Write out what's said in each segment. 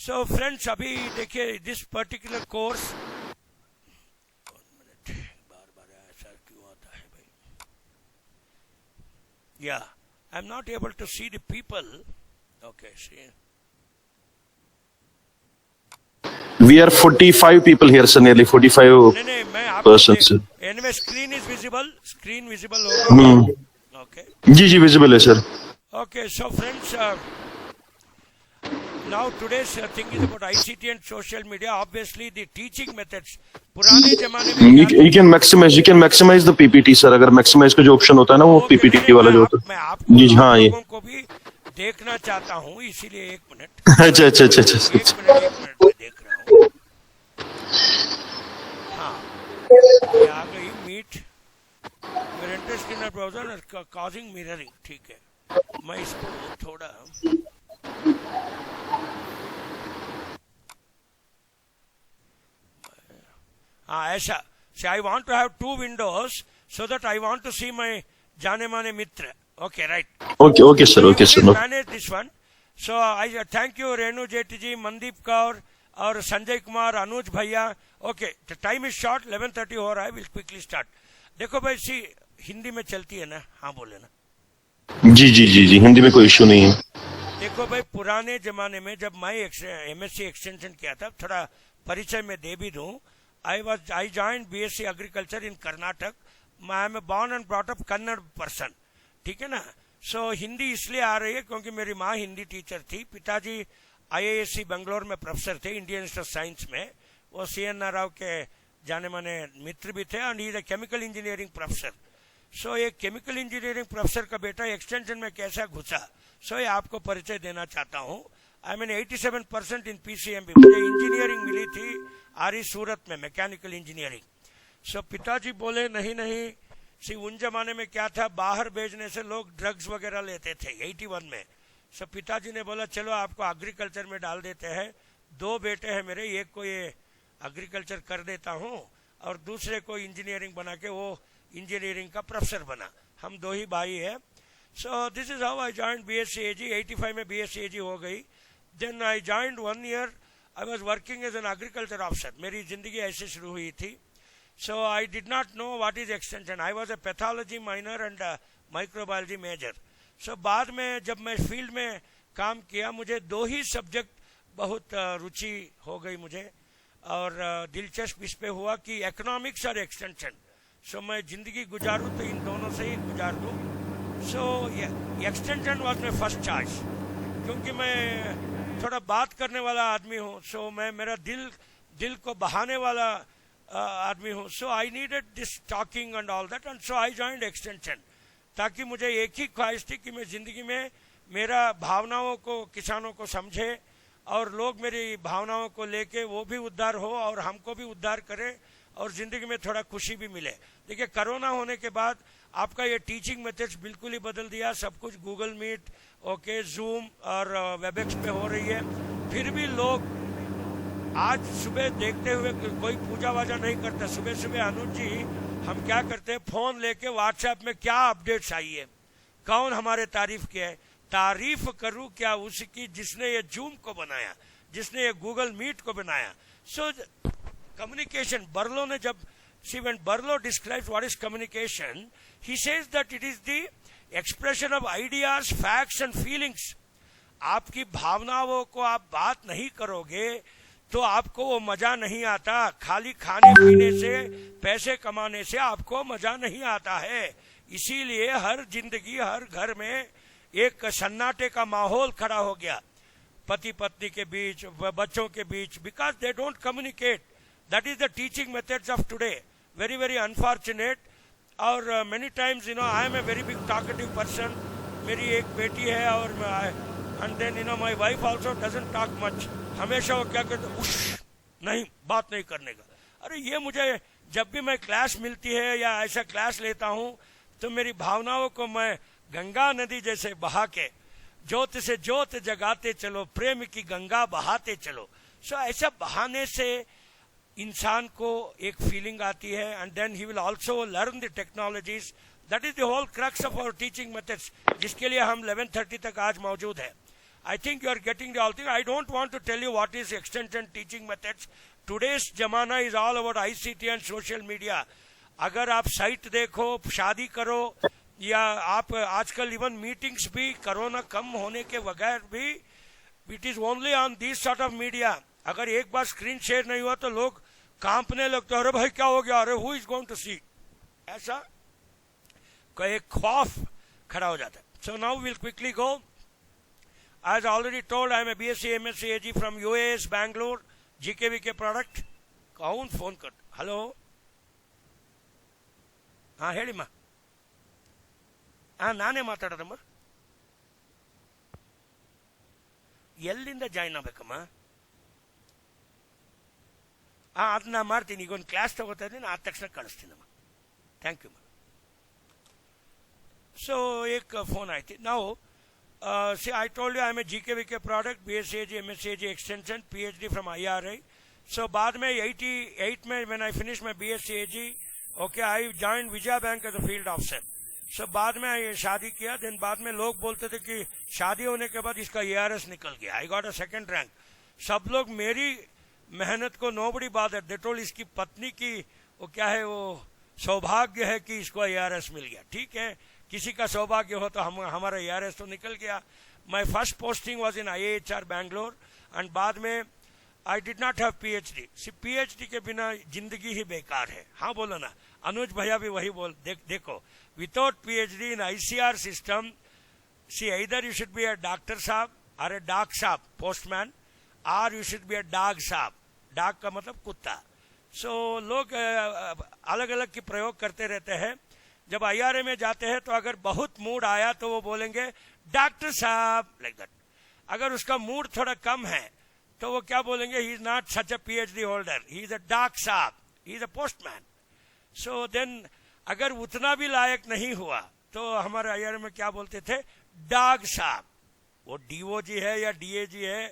सो friends, अभी देखिए this particular course, बार बार ऐसा क्यों आता है भाई? या I am not able to see the people. Okay, see. We are 45 people here, sir. Nearly 45 नहीं, मैं आपको persons. Anyway screen is visible, screen visible होगा. ओके, जी विजिबल है sir. okay, so friends, now today's thing is about ICT and social media. Obviously the teaching methods पुराने जमाने में You can maximize the PPT sir. अगर maximize का जो option होता है ना, वो PPT वाला जो होता है. मैं आपको जी हाँ, ये लोगों को भी देखना चाहता हूँ, इसीलिए एक मिनट. अच्छा. एक मिनट मैं देख रहा हूँ. हाँ, ये आ गई meet. Your interest in a browser is causing mirroring. ठीक है, मैं इसको थोड़ा ऐसा. See, I want to have 2 windows so that I want to see my जाने माने मित्र. Okay, right. Okay sir. Okay sir. No. Manage this one. So I thank you Renu Jeti ji, Mandeep Kaur और संजय कुमार, अनुज भैया. Okay, the time is short, 11:30 हो रहा है. Will quickly start. देखो भाई, सी हिंदी में चलती है ना? हाँ बोले ना. जी हिंदी में कोई इश्यू नहीं है. देखो भाई, पुराने जमाने में जब मैं MSc एक्सटेंशन किया था, थोड़ा परिचय में दे भी दूं. I joined BSc agriculture in Karnataka. I am born and brought up Kannada person. ठीक है ना? सो हिंदी इसलिए आ रही है क्योंकि मेरी माँ हिंदी टीचर थी, पिताजी IISc बेंगलोर में प्रोफेसर थे, इंडियन इंस्टीट्यूट ऑफ साइंस में. वो CN राव के जाने माने मित्र भी थे, and he is a chemical engineering professor. So ये केमिकल इंजीनियरिंग प्रोफेसर का बेटा एक्सटेंशन में कैसा घुसा, सो ये आपको परिचय देना चाहता हूँ. I mean 87% in PCMB. मुझे इंजीनियरिंग मिली थी RE सूरत में, मैकेनिकल इंजीनियरिंग. सो पिताजी बोले नहीं. सी उन जमाने में क्या था, बाहर भेजने से लोग ड्रग्स वगैरह लेते थे 81 में. सो पिताजी ने बोला चलो आपको एग्रीकल्चर में डाल देते हैं. 2 बेटे हैं मेरे, एक को ये एग्रीकल्चर कर देता हूँ और दूसरे को इंजीनियरिंग बना के वो इंजीनियरिंग का प्रोफेसर बना. हम 2 ही भाई है. So this is how I joined BSc AG. 85 में BSc AG हो गई. Then I joined 1 year. I was working as an agriculture officer. मेरी जिंदगी ऐसे शुरू हुई थी. So I did not know what is extension. I was a pathology minor and a microbiology major. So बाद में जब मैं फील्ड में काम किया, मुझे 2 ही सब्जेक्ट बहुत रुचि हो गई मुझे, और दिलचस्प इस पे हुआ कि इकोनॉमिक्स और एक्सटेंशन. सो मैं जिंदगी गुजारूँ तो इन दोनों से ही गुजार दूँ. So extension was my first choice, क्योंकि मैं थोड़ा बात करने वाला आदमी हूँ. सो मैं मेरा दिल को बहाने वाला आदमी हूँ. So I needed this talking and all that, and so I joined extension. ताकि मुझे एक ही ख्वाहिश थी कि मैं जिंदगी में मेरा भावनाओं को, किसानों को समझे, और लोग मेरी भावनाओं को लेके वो भी उद्धार हो और हमको भी उद्धार करे, और जिंदगी में थोड़ा खुशी भी मिले. देखिए, कोरोना होने के बाद आपका ये टीचिंग मेथड्स बिल्कुल ही बदल दिया. सब कुछ गूगल मीट, ओके, जूम और वेबएक्स पे हो रही है. फिर भी लोग आज सुबह देखते हुए कोई पूजा वाजा नहीं करता. सुबह अनुज जी हम क्या करते हैं, फोन लेके व्हाट्सएप में क्या अपडेट्स आई है, कौन हमारे तारीफ किया है. तारीफ करूं क्या उसकी जिसने ये जूम को बनाया, जिसने ये गूगल मीट को बनाया. सो कम्युनिकेशन, बर्लो ने जब when Barlow describes what is communication, he says that it is the expression of ideas, facts and feelings. आपकी भावनाओं को आप बात नहीं करोगे तो आपको वो मजा नहीं आता. खाली खाने पीने से, पैसे कमाने से आपको मजा नहीं आता है. इसीलिए हर जिंदगी, हर घर में एक सन्नाटे का माहौल खड़ा हो गया पति पत्नी के बीच, बच्चों के बीच, because they don't communicate. That is the teaching methods of today. very very unfortunate. और many times I am a very big talkative person. मेरी एक बेटी है और and then my wife also doesn't talk much. हमेशा वो क्या कहते, उश नहीं, बात नहीं करने का. अरे ये मुझे जब भी मैं क्लास मिलती है या ऐसा क्लास लेता हूँ तो मेरी भावनाओं को मैं गंगा नदी जैसे बहा के, ज्योत से ज्योत जगाते चलो, प्रेम की गंगा बहाते चलो. सो ऐसा बहाने से इंसान को एक फीलिंग आती है, and then he will also learn the technologies. That is the whole crux of our teaching methods, जिसके लिए हम 11:30 तक आज मौजूद है. I think you are getting the all thing. I don't want to tell you what is extension teaching methods. Today's जमाना is all about ICT and social media. अगर आप साइट देखो, शादी करो, या आप आजकल इवन मीटिंग्स भी कोरोना कम होने के बगैर भी it is only on this sort of media. अगर एक बार स्क्रीन शेयर नहीं हुआ तो लोग कांपने लगते, अरे भाई क्या हो गया, अरे हु इज गोइंग टू सी, ऐसा एक खौफ खड़ा हो जाता है. So now will quickly go. As already told, I am a BSc MSc AG from UAS Bangalore, GKVK product. कौन फोन कर, हेलो, हाँ ಹೇಳಿಮ್ಮ, ನಾನೇ ಮಾತಾಡೋದಮ್ಮ. ಎಲ್ಲಿಂದ ಜಾಯ್ನ್ ಆಗ್ಬೇಕಮ್ಮ? ಅದನ್ನ ಮಾಡ್ತೀನಿ, ಈಗ ಒಂದು ಕ್ಲಾಸ್ ತಗೋತಾ ಇದ್ದೀನಿ, ಆದ ತಕ್ಷಣ ಕಳಿಸ್ತೀನಮ್ಮ. Thank you. ಸೊ ಏಕ್ ಫೋನ್ ಆಯ್ತು. ನಾವು see, I told you I am a GKVK product, BSc AG, MSc AG extension, PhD from IRI. So बाद में 88 में when I finished my BSc AG, okay, I joined Vijaya Bank as a field officer. So बाद में शादी किया, then बाद में लोग बोलते थे कि शादी होने के बाद इसका ARS निकल गया. I got a second rank. सब लोग मेरी मेहनत को nobody bothered. They told इसकी पत्नी की वो क्या है, वो सौभाग्य है कि इसको ARS मिल गया. ठीक है, किसी का सौभाग्य हो तो हमारा ARS तो निकल गया. My first posting was in IIHR Bangalore and बाद में I did not have PhD. PhD के बिना जिंदगी ही बेकार है. हाँ बोलो ना, अनुज भैया भी वही बोल. देखो, without PhD in ICR system, see either you should be a doctor साहब और a डॉग साहब, पोस्टमैन, और you should be a dog साहब. डॉग का मतलब कुत्ता. सो लोग अलग अलग की प्रयोग करते रहते हैं. जब IRA में जाते हैं तो अगर बहुत मूड आया तो वो बोलेंगे डॉक्टर साहब, लाइक दैट. अगर उसका मूड थोड़ा कम है तो वो क्या बोलेंगे, he is not such a PhD holder, he is a dog साहब, he is a postman. So then अगर उतना भी लायक नहीं हुआ तो हमारे IRA में क्या बोलते थे, डॉग साहब. वो DOG है या DAG है,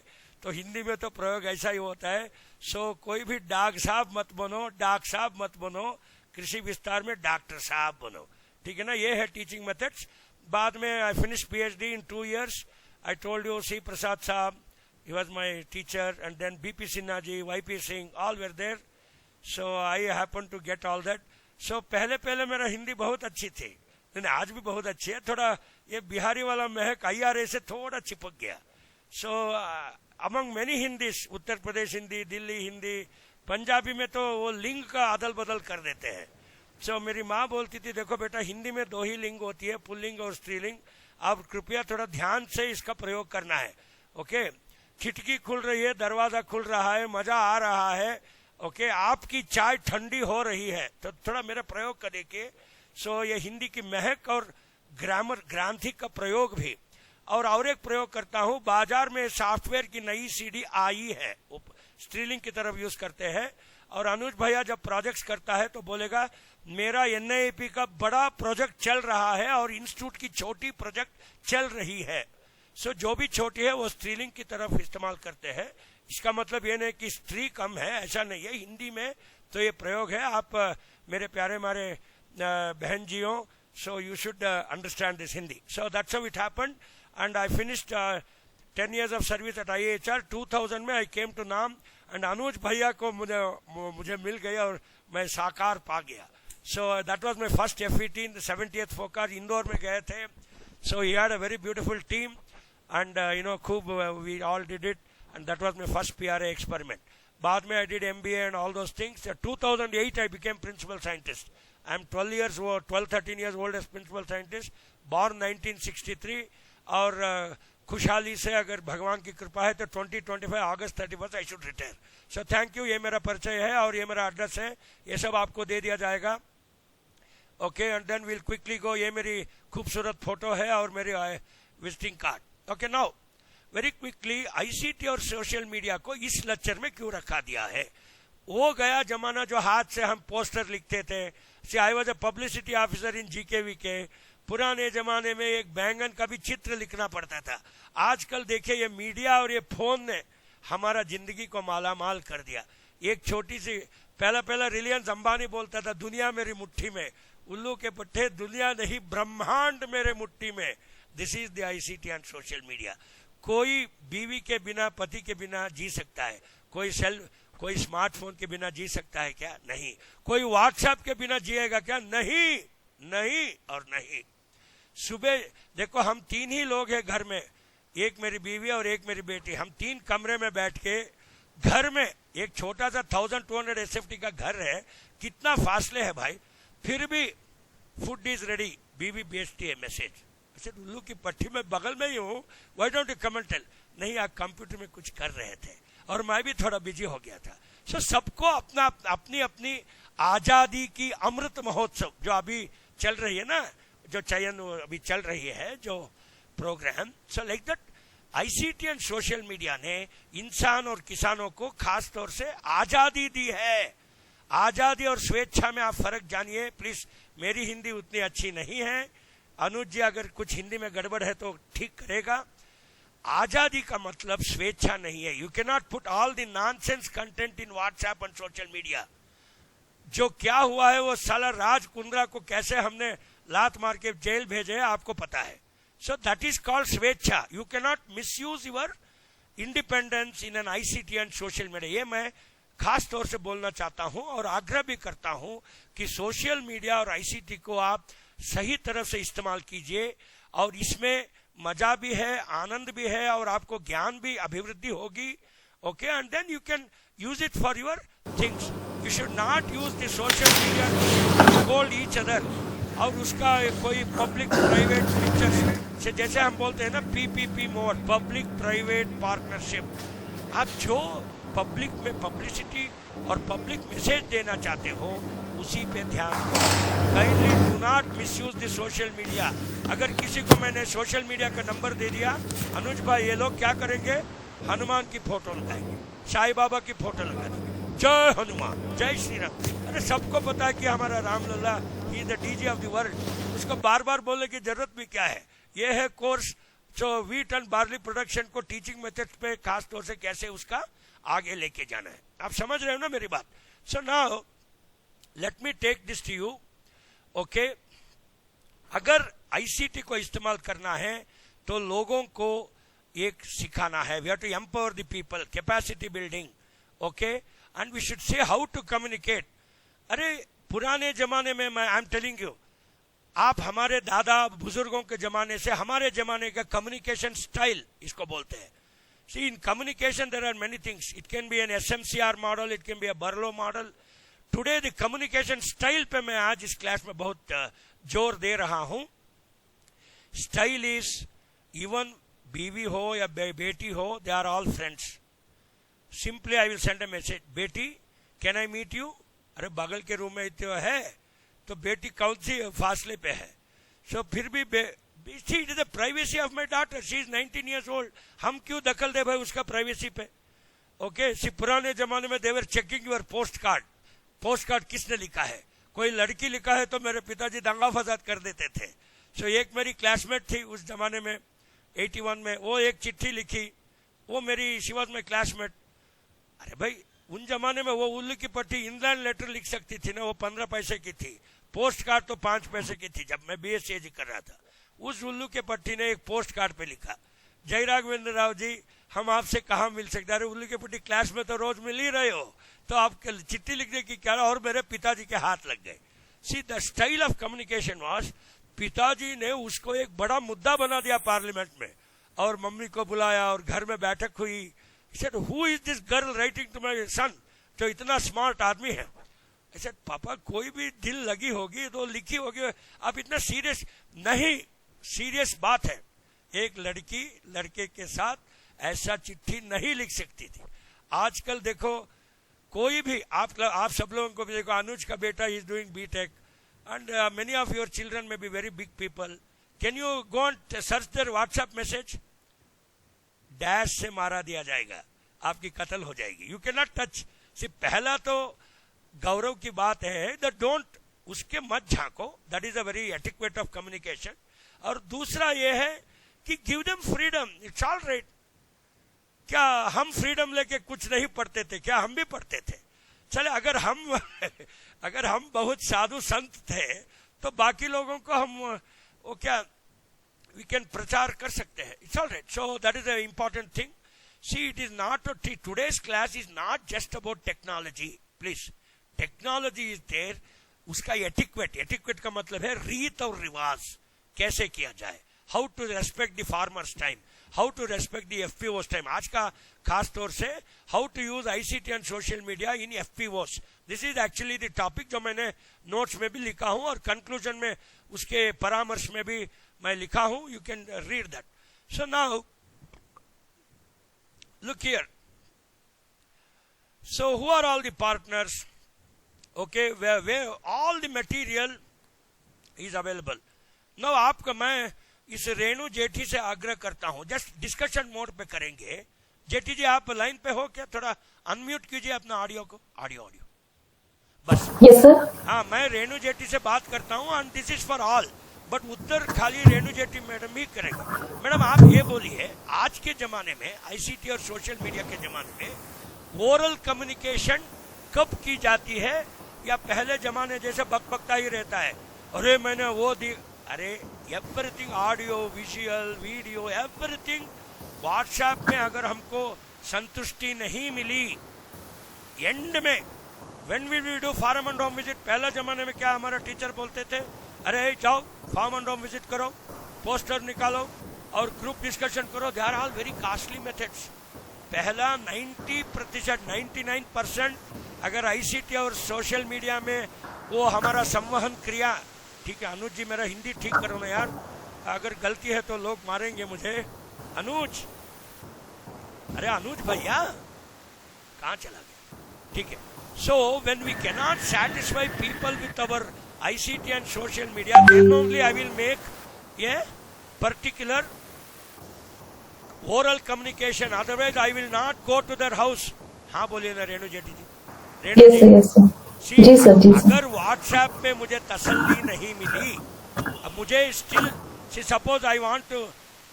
तो हिंदी में तो प्रयोग ऐसा ही होता है. सो कोई भी डॉग साहब मत बनो, डॉग साहब मत बनो, कृषि विस्तार में डॉक्टर साहब बनो. ठीक है ना, ये है टीचिंग मेथड्स. बाद में I finish PhD in 2 years. I told you C Prasad साहब, he was my teacher, and then BP Sinha ji, YP Singh, all were there. So I happen to get all that. So पहले मेरा हिंदी बहुत अच्छी थी, आज भी बहुत अच्छी है. थोड़ा ये बिहारी वाला महक IRA से थोड़ा चिपक गया. सो अमंग मेनी हिंदीज, उत्तर प्रदेश हिंदी, दिल्ली हिंदी, पंजाबी में तो वो लिंग का अदल बदल कर देते हैं. सो मेरी माँ बोलती थी, देखो बेटा, हिंदी में 2 ही लिंग होती है, पुल्लिंग और स्त्रीलिंग. आप कृपया थोड़ा ध्यान से इसका प्रयोग करना है. ओके, खिड़की खुल रही है, दरवाजा खुल रहा है, मजा आ रहा है. ओके, आपकी चाय ठंडी हो रही है, तो थोड़ा मेरा प्रयोग कर देखिए. सो ये हिंदी की महक और ग्रामर, ग्रांथिक का प्रयोग भी. और एक प्रयोग करता हूँ, बाजार में सॉफ्टवेयर की नई CD आई है, स्त्रीलिंग की तरफ यूज करते हैं. और अनुज भैया जब प्रोजेक्ट्स करता है तो बोलेगा, मेरा NIAP का बड़ा प्रोजेक्ट चल रहा है और इंस्टीट्यूट की छोटी प्रोजेक्ट चल रही है. सो जो भी छोटी है वो स्त्रीलिंग की तरफ इस्तेमाल करते हैं. इसका मतलब ये नहीं कि स्त्री कम है, ऐसा नहीं है. हिंदी में तो ये प्रयोग है. आप मेरे प्यारे मारे बहन जियों, so you should understand this Hindi. So that's how it happened. And I finished 10 years of service at IIHR. 2000 में आई केम टू नाम, एंड अनुज भैया को मुझे मिल गया और मैं साकार पा गया. So that was my first FET in 70th फोकार. इंदौर में गए थे. So he had a very beautiful team, and you know खूब we all did it, and that was my first PRA experiment. बाद में I did MBA and all those things. 2008 I became principal scientist. I am 12-13 years old as principal scientist, born 1963. और खुशहाली से, अगर भगवान की कृपा है तो 2025 August 31 I should retire. So thank you. ये मेरा परिचय है और ये मेरा एड्रेस है, ये सब आपको दे दिया जाएगा. Okay, and then will quickly go. ये मेरी खूबसूरत फोटो है और मेरी visiting card. Okay, now very quickly, ICT और सोशल मीडिया को इस लेक्चर में क्यों रखा दिया है. वो गया जमाना जो हाथ से हम पोस्टर लिखते थे. See I was a publicity officer in GKVK. पुराने जमाने में एक बैंगन का भी चित्र लिखना पड़ता था. आजकल देखिए, ये मीडिया और ये फोन ने हमारा जिंदगी को मालामाल कर दिया. एक छोटी सी, पहला रिलायंस अंबानी बोलता था, दुनिया मेरी मुट्ठी में. उल्लू के पट्टे, दुनिया नहीं ब्रह्मांड मेरे मुट्ठी में. This is the ICT and social media. कोई बीवी के बिना, पति के बिना जी सकता है? कोई स्मार्टफोन के बिना जी सकता है क्या? नहीं। कोई व्हाट्सएप के बिना जिएगा क्या? नहीं, नहीं और नहीं। सुबह देखो, हम 3 ही लोग हैं घर में, एक मेरी बीवी और एक मेरी बेटी। हम 3 कमरे में बैठ के घर में, एक छोटा सा 1200 SFT का घर है, कितना फासले है भाई, फिर भी फूड इज रेडी, बीवी भेजती है मैसेज। अच्छा, उल्लू की पट्टी में बगल में ही हूँ, why don't you come and tell? नहीं, आप कंप्यूटर में कुछ कर रहे थे और मैं भी थोड़ा बिजी हो गया था। सो सबको अपना अपनी अपनी आजादी की अमृत महोत्सव जो अभी चल रही है ना, जो चयन अभी चल रही है जो programme, so like that ICT and social media ने इंसान और किसानों को खास तौर से आजादी दी है। आजादी और स्वेच्छा में आप फर्क जानिए प्लीज। मेरी हिंदी उतनी अच्छी नहीं है, अनुज जी अगर कुछ हिंदी में गड़बड़ है तो ठीक करेगा। आजादी का मतलब स्वेच्छा नहीं है। You can not put all the nonsense content in WhatsApp and social media. जो क्या हुआ है वो साला राज कुंद्रा को कैसे हमने लात मार के जेल भेजे है आपको पता है। सो दैट इज कॉल्ड स्वेच्छा। You can not misuse your independence in an ICT and social media. ये मैं खास तौर से बोलना चाहता हूं और आग्रह भी करता हूं कि सोशल मीडिया और आईसीटी को आप सही तरह से इस्तेमाल कीजिए और इसमें मजा भी है, आनंद भी है और आपको ज्ञान भी, अभिवृद्धि होगी। Okay, and then you can use it for your things. You should not use the social media to scold each other और उसका कोई पब्लिक प्राइवेट पिक्चर्स से, जैसे हम बोलते हैं ना PPP mode, public private partnership. आप जो पब्लिक में पब्लिसिटी और पब्लिक मैसेज देना चाहते हो उसी पे ध्यान दो। Kindly do not misuse the social media. अगर किसी को मैंने सोशल मीडिया का नंबर दे दिया, अनुज भाई ये लोग क्या करेंगे, हनुमान की फोटो लगाएंगे, साईं बाबा की फोटो लगा देंगे, जय हनुमान, जय श्री राम। अरे सबको पता है कि हमारा राम लल्ला ही the DJ of the world, उसको बार बार बोलने की जरूरत भी क्या है। ये है कोर्स जो व्हीट एंड बार्ली प्रोडक्शन को टीचिंग मेथड पे खास तौर से कैसे उसका आगे लेके जाना है। आप समझ रहे हो ना मेरी बात। So now let me take this to you. Okay, अगर आईसीटी को इस्तेमाल करना है तो लोगों को एक सिखाना है। We have to empower the people, capacity building. Okay, and we should say how to communicate. अरे पुराने जमाने में मैं आई एम टेलिंग यू, आप हमारे दादा बुजुर्गों के जमाने से हमारे जमाने का कम्युनिकेशन स्टाइल इसको बोलते हैं। See, in communication there are many things. It can be an SMCR model, it can be a Barlow model. Today the communication style पे मैं आज इस क्लास में बहुत जोर दे रहा हूं। स्टाइल इज, इवन बीवी हो या बेटी हो, they are all friends. Simply I will send a message, बेटी कैन आई मीट यू? अरे बगल के रूम में इतने है तो बेटी कौन सी फासले पे है। सो फिर भी See, it is the privacy of my daughter. She is 19 years old. हम क्यों दखल दे भाई उसका प्राइवेसी पे। ओके, पुराने जमाने में they were checking your post card. Post card किसने लिखा है? कोई लड़की लिखा है तो मेरे पिताजी दंगा फसाद कर देते थे। सो एक मेरी क्लासमेट थी उस जमाने में 81 में, वो एक चिट्ठी लिखी, वो मेरी शी वॉज माई क्लासमेट। अरे भाई उन जमाने में वो उल्लू की पट्टी इनलैंड लेटर लिख सकती थी ना, वो 15 पैसे की थी। पोस्ट कार्ड तो 5 पैसे की थी जब मैं BSc कर रहा था। उस उल्लू के पट्टी ने एक पोस्ट कार्ड पे लिखा, जय राघवेंद्र राव जी हम आपसे कहाँ मिल सकते। अरे उल्लू के पट्टी क्लास में तो रोज मिल ही रहे हो, तो आप चिट्ठी लिखने की क्या। और मेरे पिताजी के हाथ लग गए। See the style of communication was, पिताजी ने उसको एक बड़ा मुद्दा बना दिया पार्लियामेंट में और मम्मी को बुलाया और घर में बैठक हुई। Said who is this girl writing to my son, जो इतना स्मार्ट आदमी है। सेड पापा कोई भी दिल लगी होगी तो लिखी होगी, आप इतना सीरियस नहीं। सीरियस बात है, एक लड़की लड़के के साथ ऐसा चिट्ठी नहीं लिख सकती थी। आजकल देखो कोई भी आप सब लोगों को भी देखो, अनुज का बेटा is doing BTech and many of your children may be very big people. Can you go and search there WhatsApp message? Dash से मारा दिया जाएगा, आपकी कत्ल हो जाएगी। You can not touch. सिर्फ पहला तो गौरव की बात है दैट डोंट, उसके मत झांको, that is a very etiquette of communication. और दूसरा ये है कि give them freedom, it's all right. क्या हम फ्रीडम लेके कुछ नहीं पढ़ते थे क्या? हम भी पढ़ते थे। चले अगर हम बहुत साधु संत थे तो बाकी लोगों को हम वो क्या we can प्रचार कर सकते हैं. It's all right. So that is the important thing. See, it is not today's class is not just about technology. Please, technology is there. उसका etiquette का मतलब है रीत और रिवाज कैसे किया जाए. How to respect the farmer's time. How to respect the FPO's time. आज का खास तौर से how to use ICT and social media in FPOs. This is actually the topic जो मैंने notes में भी लिखा हूं और conclusion में उसके परामर्श में भी मैं लिखा हूं. You can read that. So now, look here. So who are all the partners? Okay, where all the material is available. Now आपको मैं इस रेणु जेठी से आग्रह करता हूं, जस्ट डिस्कशन मोड पे करेंगे. जेठी जी आप लाइन पे हो क्या? थोड़ा अनम्यूट कीजिए अपना ऑडियो को. ऑडियो बस. Yes sir. हाँ, मैं रेणु जेठी से बात करता हूं and this is for all, but उत्तर खाली रेणु जेठी मैडम ही करेंगे. मैडम आप ये बोलिए, आज के जमाने में आईसीटी और सोशल मीडिया के जमाने में ओरल कम्युनिकेशन कब की जाती है, या पहले जमाने जैसे बकबकता ही रहता है? अरे मैंने वो दी, अरे everything audio visual video everything. WhatsApp में अगर हमको संतुष्टि नहीं मिली एंड में when will we do farm and home visit. पहले जमाने में क्या हमारा टीचर बोलते थे, अरे जाओ फार्म एंड होम विजिट करो, पोस्टर निकालो और ग्रुप डिस्कशन करो. They are all very costly methods. पहला 90% 99% अगर आईसीटी और सोशल मीडिया में वो हमारा संवहन क्रिया. ठीक है अनुज जी, मेरा हिंदी ठीक करो ना यार, अगर गलती है तो लोग मारेंगे मुझे. अनुज, अरे अनुज भैया कहाँ चला गया? ठीक है. So when we can not satisfy people with our ICT and social media, then only I will make a particular oral communication, otherwise I will not go to their house. हाँ बोलिए ना रेणु जेठी जी. Renu ji, yes sir. जी sir, जी sir. अगर WhatsApp पे मुझे तसल्ली नहीं मिली, अब मुझे still suppose I want to,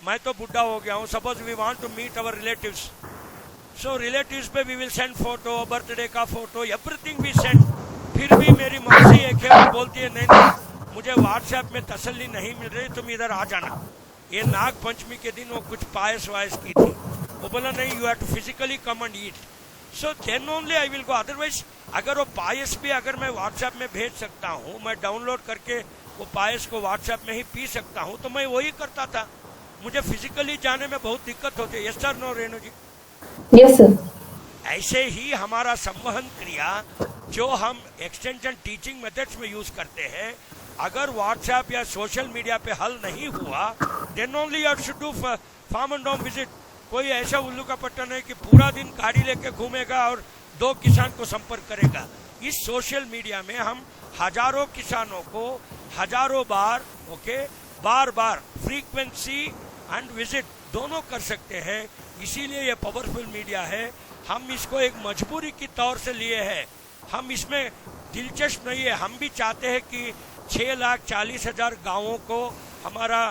मैं तो बुढ़ा हो गया हूँ, suppose we want to meet our relatives. So relatives पे we will send photo, birthday का फोटो, एवरीथिंग वी सेंड. फिर भी मेरी मौसी एक है वो बोलती है नहीं मुझे व्हाट्सएप में तसल्ली नहीं मिल रही, तुम इधर आ जाना. ये नाग पंचमी के दिन वो कुछ पायस वायस की थी, वो बोला नहीं you have to physically come and eat. So then only I will go. Otherwise अगर वो पायस भी अगर मैं व्हाट्सएप में भेज सकता हूँ, मैं डाउनलोड करके वो पायस को व्हाट्सएप में ही पी सकता हूँ, तो मैं वही करता था. मुझे फिजिकली जाने में बहुत दिक्कत होती है. Yes sir no Renu ji? Yes sir. ऐसे ही हमारा संवहन क्रिया जो हम एक्सटेंशन टीचिंग मेथड्स में यूज करते हैं, अगर व्हाट्सएप या सोशल मीडिया पे हल नहीं हुआ, then only you should do farm and home visit. कोई ऐसा उल्लू का पट्टा नहीं कि पूरा दिन गाड़ी लेके घूमेगा और 2 किसान को संपर्क करेगा. इस सोशल मीडिया में हम हजारों किसानों को हजारों बार बार बार फ्रीक्वेंसी एंड विजिट दोनों कर सकते हैं. इसीलिए ये पावरफुल मीडिया है. हम इसको एक मजबूरी की तौर से लिए हैं. हम इसमें दिलचस्प नहीं है. हम भी चाहते हैं कि 6,40,000 गांवों को, हमारा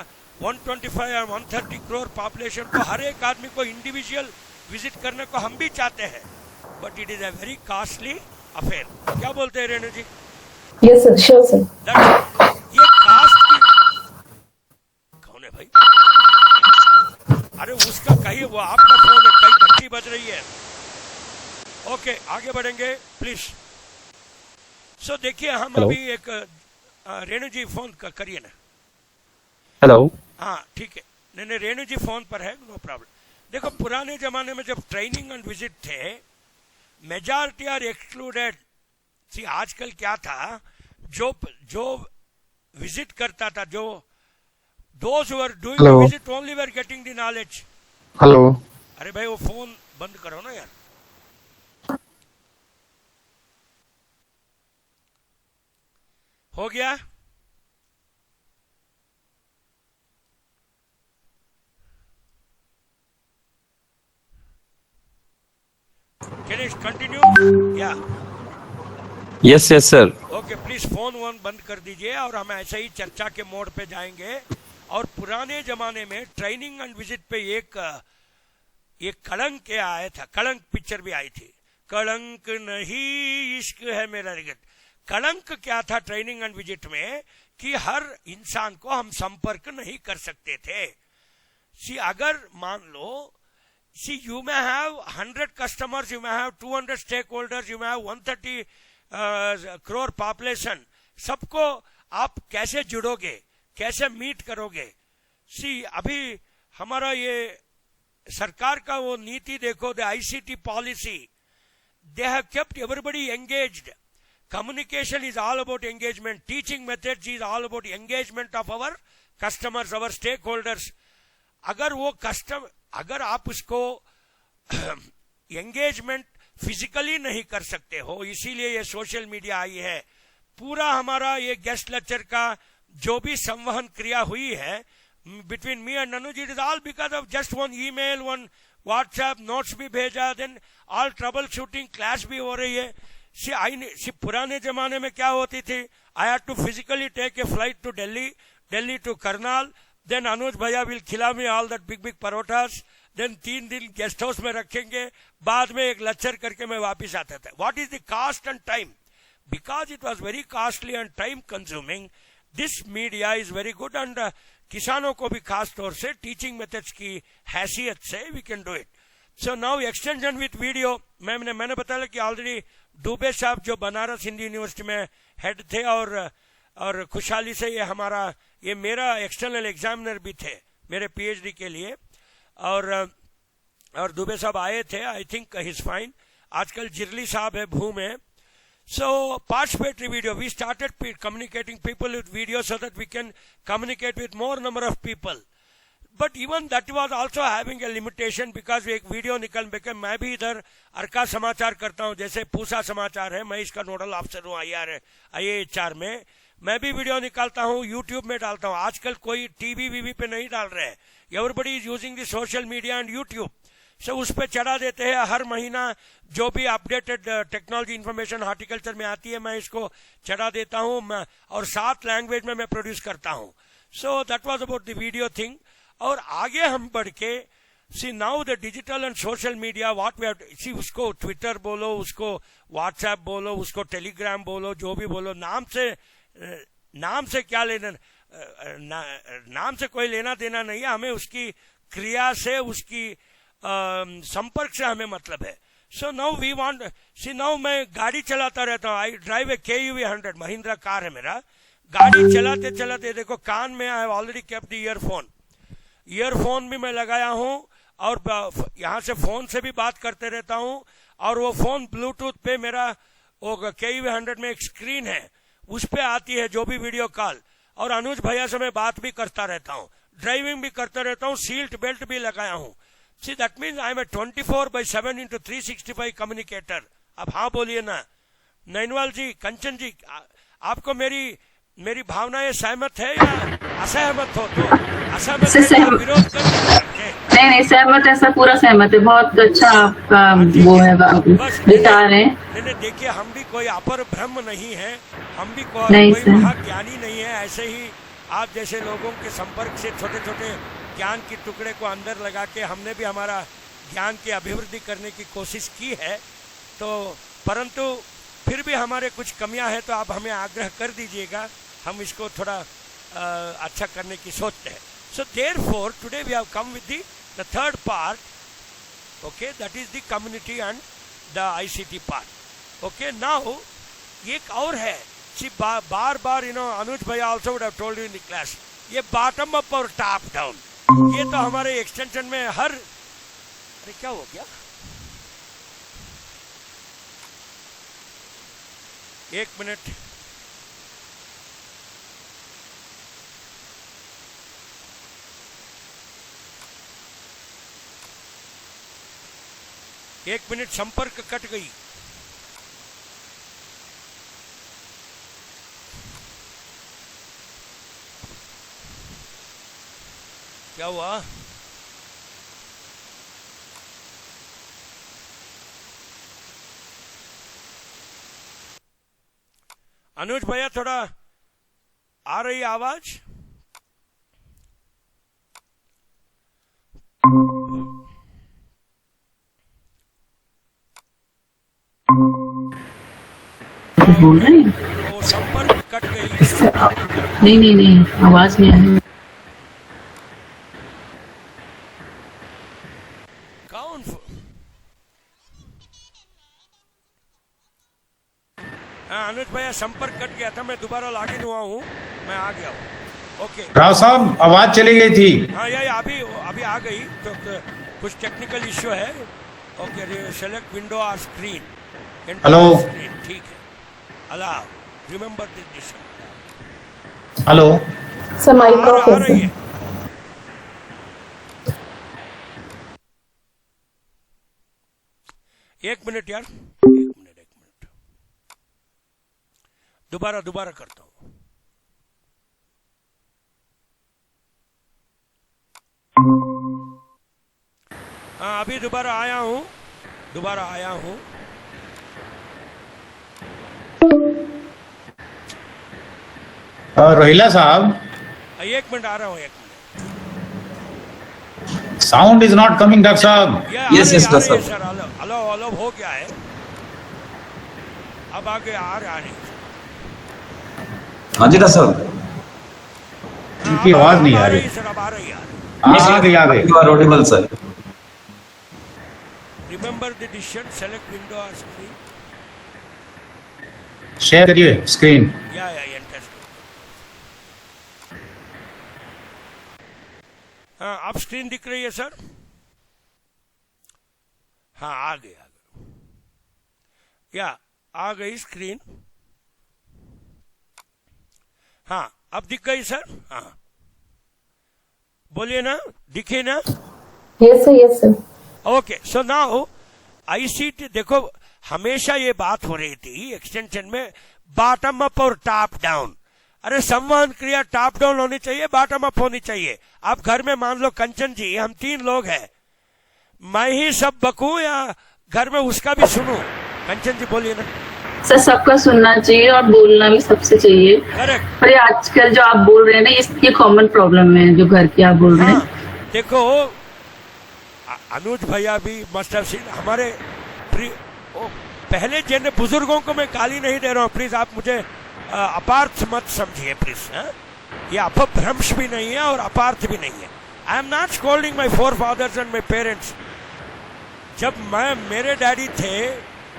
125 और 130 करोड़ पॉपुलेशन को, हर एक आदमी को इंडिविजुअल विजिट करने को हम भी चाहते हैं, but it is a very costly affair. क्या बोलते हैं Renu ji? Yes sir, sure sir. ये कास्ट की कौन है भाई? अरे उसका कहीं, वो आपका फोन है, कहीं घंटी बज रही है. ओके आगे बढ़ेंगे प्लीज. सो देखिए हम अभी एक रेणु जी फोन करिए ना. हेलो. हाँ ठीक है. नहीं रेणु जी फोन पर है, नो प्रॉब्लम. देखो पुराने जमाने में जब ट्रेनिंग एंड विजिट थे, मेजॉरिटी आर एक्सक्लूडेड. सी आजकल क्या था, जो विजिट करता था, जो those who are doing visit only were getting the knowledge. Hello. अरे भाई वो फोन बंद करो ना यार. हो गया? Can you continue? Yeah. Yes, yes, sir. Okay please phone वोन बंद कर दीजिए और हम ऐसे ही चर्चा के मोड पे जाएंगे. और पुराने जमाने में ट्रेनिंग एंड विजिट पे एक कलंक आया था. कलंक पिक्चर भी आई थी. कलंक नहीं इश्क है मेरा रिगत. कलंक क्या था ट्रेनिंग एंड विजिट में, कि हर इंसान को हम संपर्क नहीं कर सकते थे। सी अगर मान लो, सी you may have 100 customers, you may have 200 stakeholders, you may have 130 crore population, सबको आप कैसे जुड़ोगे, कैसे मीट करोगे? सी अभी हमारा ये सरकार का वो नीति देखो, the ICT policy, they have kept everybody engaged. Communication is all about engagement. Teaching methods is all about engagement of our customers, our stakeholders. अगर आप उसको एंगेजमेंट फिजिकली नहीं कर सकते हो, इसीलिए ये सोशल मीडिया आई है। पूरा हमारा ये गेस्ट लेक्चर का जो भी संवहन क्रिया हुई है between me and Anuj, it is all because of just one email, one WhatsApp, notes भी भेजा, then all troubleshooting, class भी हो रही है। पुराने जमाने में क्या होती थी, I had to physically take a flight to Delhi to Karnal, then Anuj भैया विल खिला me all that big parathas, then 3 दिन गेस्ट हाउस में रखेंगे, बाद में एक लेक्चर करके मैं वापिस आता था। What is the cost and time? Because it was very costly and time consuming, this media is very good. And किसानों को भी खास तौर से टीचिंग मेथड्स की हैसियत से we can do it. So now extension with video, मैंने बताया कि ऑलरेडी दुबे साहब जो बनारस हिंदी यूनिवर्सिटी में हेड थे और खुशहाली से ये मेरा एक्सटर्नल एग्जामिनर भी थे मेरे पीएचडी के लिए, और दुबे साहब आए थे। I think his fine. आजकल जिरली साहब है भू में। So participatory video, we started communicating people with video so that we can communicate with more number of people. But even that was also having a limitation because एक video निकल के मैं भी इधर अर्का समाचार करता हूँ, जैसे पूसा समाचार है, मैं इसका नोडल ऑफिसर हूँ IAHR में, मैं भी वीडियो निकालता हूँ, यूट्यूब में डालता हूँ। आजकल कोई टीवी वीवी पे नहीं डाल रहे हैं, everybody is using the social media and YouTube. So उस पर चढ़ा देते हैं हर महीना जो भी अपडेटेड टेक्नोलॉजी इंफॉर्मेशन हॉर्टिकल्चर में आती है, मैं इसको चढ़ा देता हूँ और 7 लैंग्वेज में मैं प्रोड्यूस करता हूँ। So that was about the video thing. और आगे हम बढ़ के see now the digital and social media what we have, see उसको ट्विटर बोलो, उसको व्हाट्सएप बोलो, उसको टेलीग्राम बोलो, जो भी बोलो, नाम से क्या लेना, नाम से कोई लेना देना नहीं है, हमें उसकी क्रिया से, उसकी संपर्क से हमें मतलब है। So now we want, see now मैं गाड़ी चलाता रहता हूँ, I drive a KUV 100, Mahindra car है मेरा। गाड़ी चलाते चलाते देखो कान में I have already kept the earphone भी मैं लगाया हूँ, और यहाँ से फोन से भी बात करते रहता हूँ, और वो फोन ब्लूटूथ पे मेरा वो KUV 100 में एक स्क्रीन है, उस पे आती है जो भी वीडियो कॉल, और अनुज भैया से मैं बात भी करता रहता हूँ, ड्राइविंग भी करता रहता हूँ, सीट बेल्ट भी लगाया हूँ। See, that means I am a 24/7 into 365 communicator. अब हाँ बोलिए ना नैनवाल जी, कंचन जी, आपको मेरी भावनाएं सहमत है या असहमत हो? तो असहमत है तो विरोध कर। नहीं सहमत, ऐसा पूरा सहमत है। बहुत अच्छा आपका वो है, विचार है। नहीं देखिए, हम भी कोई अपर ब्रह्म नहीं है, हम भी कोई महाज्ञानी नहीं है। ऐसे ही आप जैसे लोगों के संपर्क से छोटे छोटे ज्ञान के टुकड़े को अंदर लगा के हमने भी हमारा ज्ञान की अभिवृद्धि करने की कोशिश की है। तो परंतु फिर भी हमारे कुछ कमियां हैं, तो आप हमें आग्रह कर दीजिएगा, हम इसको थोड़ा अच्छा करने की सोचते हैं। So therefore today we have come with the third part, okay, that is the community and the ICT part. Okay, now एक और है, सी बार अनुज भैया also would have told you in the class, ये बॉटम अप और top down, ये तो हमारे एक्सटेंशन में अरे क्या हो गया, एक मिनट, संपर्क कट गई। क्या हुआ? अनुज भैया थोड़ा आ रही आवाज? बोल रहे हैं, वो संपर्क कट गई। नहीं नहीं नहीं, आवाज नहीं आ रही। कौन हाँ अनुज भैया संपर्क कट गया था, मैं दोबारा लॉगिन हुआ हूँ, मैं आ गया हूँ। ओके राव साहब आवाज चली गई थी। हाँ ये अभी अभी आ गई, तो कुछ टेक्निकल इश्यू है। ओके सेलेक्ट विंडो और स्क्रीन। हेलो। ठीक है, allow remember this. Hello sir mic off आ है रही है। सर। एक मिनट यार, एक मिनट दोबारा करता हूँ। हाँ अभी दोबारा आया हूँ। रोहिला साहब, एक मिनट आ रहा हूँ, एक minute. Sound is not coming doctor साहब। Yes, yes, sir sir. Hello हो गया है, अब आगे आ रहा है। हाँ जी डॉक्टर साहब, इनकी आवाज नहीं आ रही। सर अब आ रही है। आ गई। You are audible sir. Remember the decision, select window और स्क्रीन। शेयर करिए स्क्रीन। या इंटरेस्ट। हाँ आप स्क्रीन दिख रही है सर? हाँ आ गई या आ गई स्क्रीन। हाँ अब दिख गई सर? हाँ बोलिए ना, दिखे ना? Yes sir. Okay so now ICT, देखो हमेशा ये बात हो रही थी एक्सटेंशन में बॉटम अप और टॉप डाउन। अरे संवहन क्रिया टॉप डाउन होनी चाहिए, बॉटम अप होनी चाहिए। आप घर में मान लो कंचन जी, हम 3 लोग हैं, मैं ही सब बकूं या घर में उसका भी सुनूं? कंचन जी बोलिए ना। सर सबका सुनना चाहिए और बोलना भी सबसे चाहिए। करेक्ट। पर ये आजकल जो आप बोल रहे हैं ना, ये कॉमन प्रॉब्लम है जो घर की आप बोल रहे हैं। देखो अनुज भैया भी मस्ट हैव सीन हमारे पहले जन बुजुर्गों को मैं गाली नहीं दे रहा हूँ, प्लीज आप मुझे अपार्थ मत समझिए प्लीज। ये अपभ्रंश भी नहीं है और अपार्थ भी नहीं है। I am not scolding my forefathers and my parents. जब मेरे डैडी थे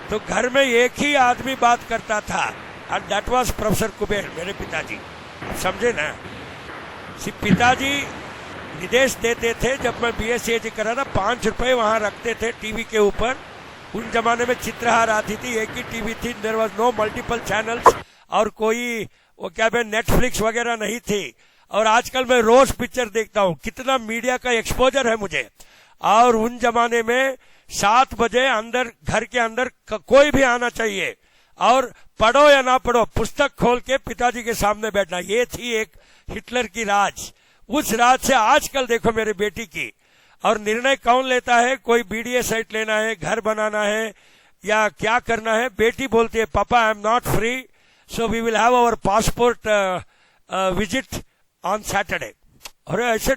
तो घर में एक ही आदमी बात करता था, and that was professor Kuber, मेरे पिताजी। समझे ना? पिताजी निर्देश देते थे। जब मैं BSc करा था, 5 रुपए वहां रखते थे टीवी के ऊपर। उन जमाने में चित्रहार आती थी, एक ही टीवी थी, there was no multiple channels, और कोई वो क्या नेटफ्लिक्स वगैरह नहीं थी। और आजकल मैं रोज पिक्चर देखता हूँ, कितना मीडिया का एक्सपोजर है मुझे। और उन जमाने में 7 बजे अंदर, घर के अंदर कोई भी आना चाहिए, और पढ़ो या ना पढ़ो पुस्तक खोल के पिताजी के सामने बैठना। ये थी एक हिटलर की राज। उस राज से आजकल देखो मेरे बेटी की। और निर्णय कौन लेता है? कोई BDA साइट लेना है, घर बनाना है, या क्या करना है, बेटी बोलती है पापा I am not free, so we will have our passport visit on Saturday. और ऐसे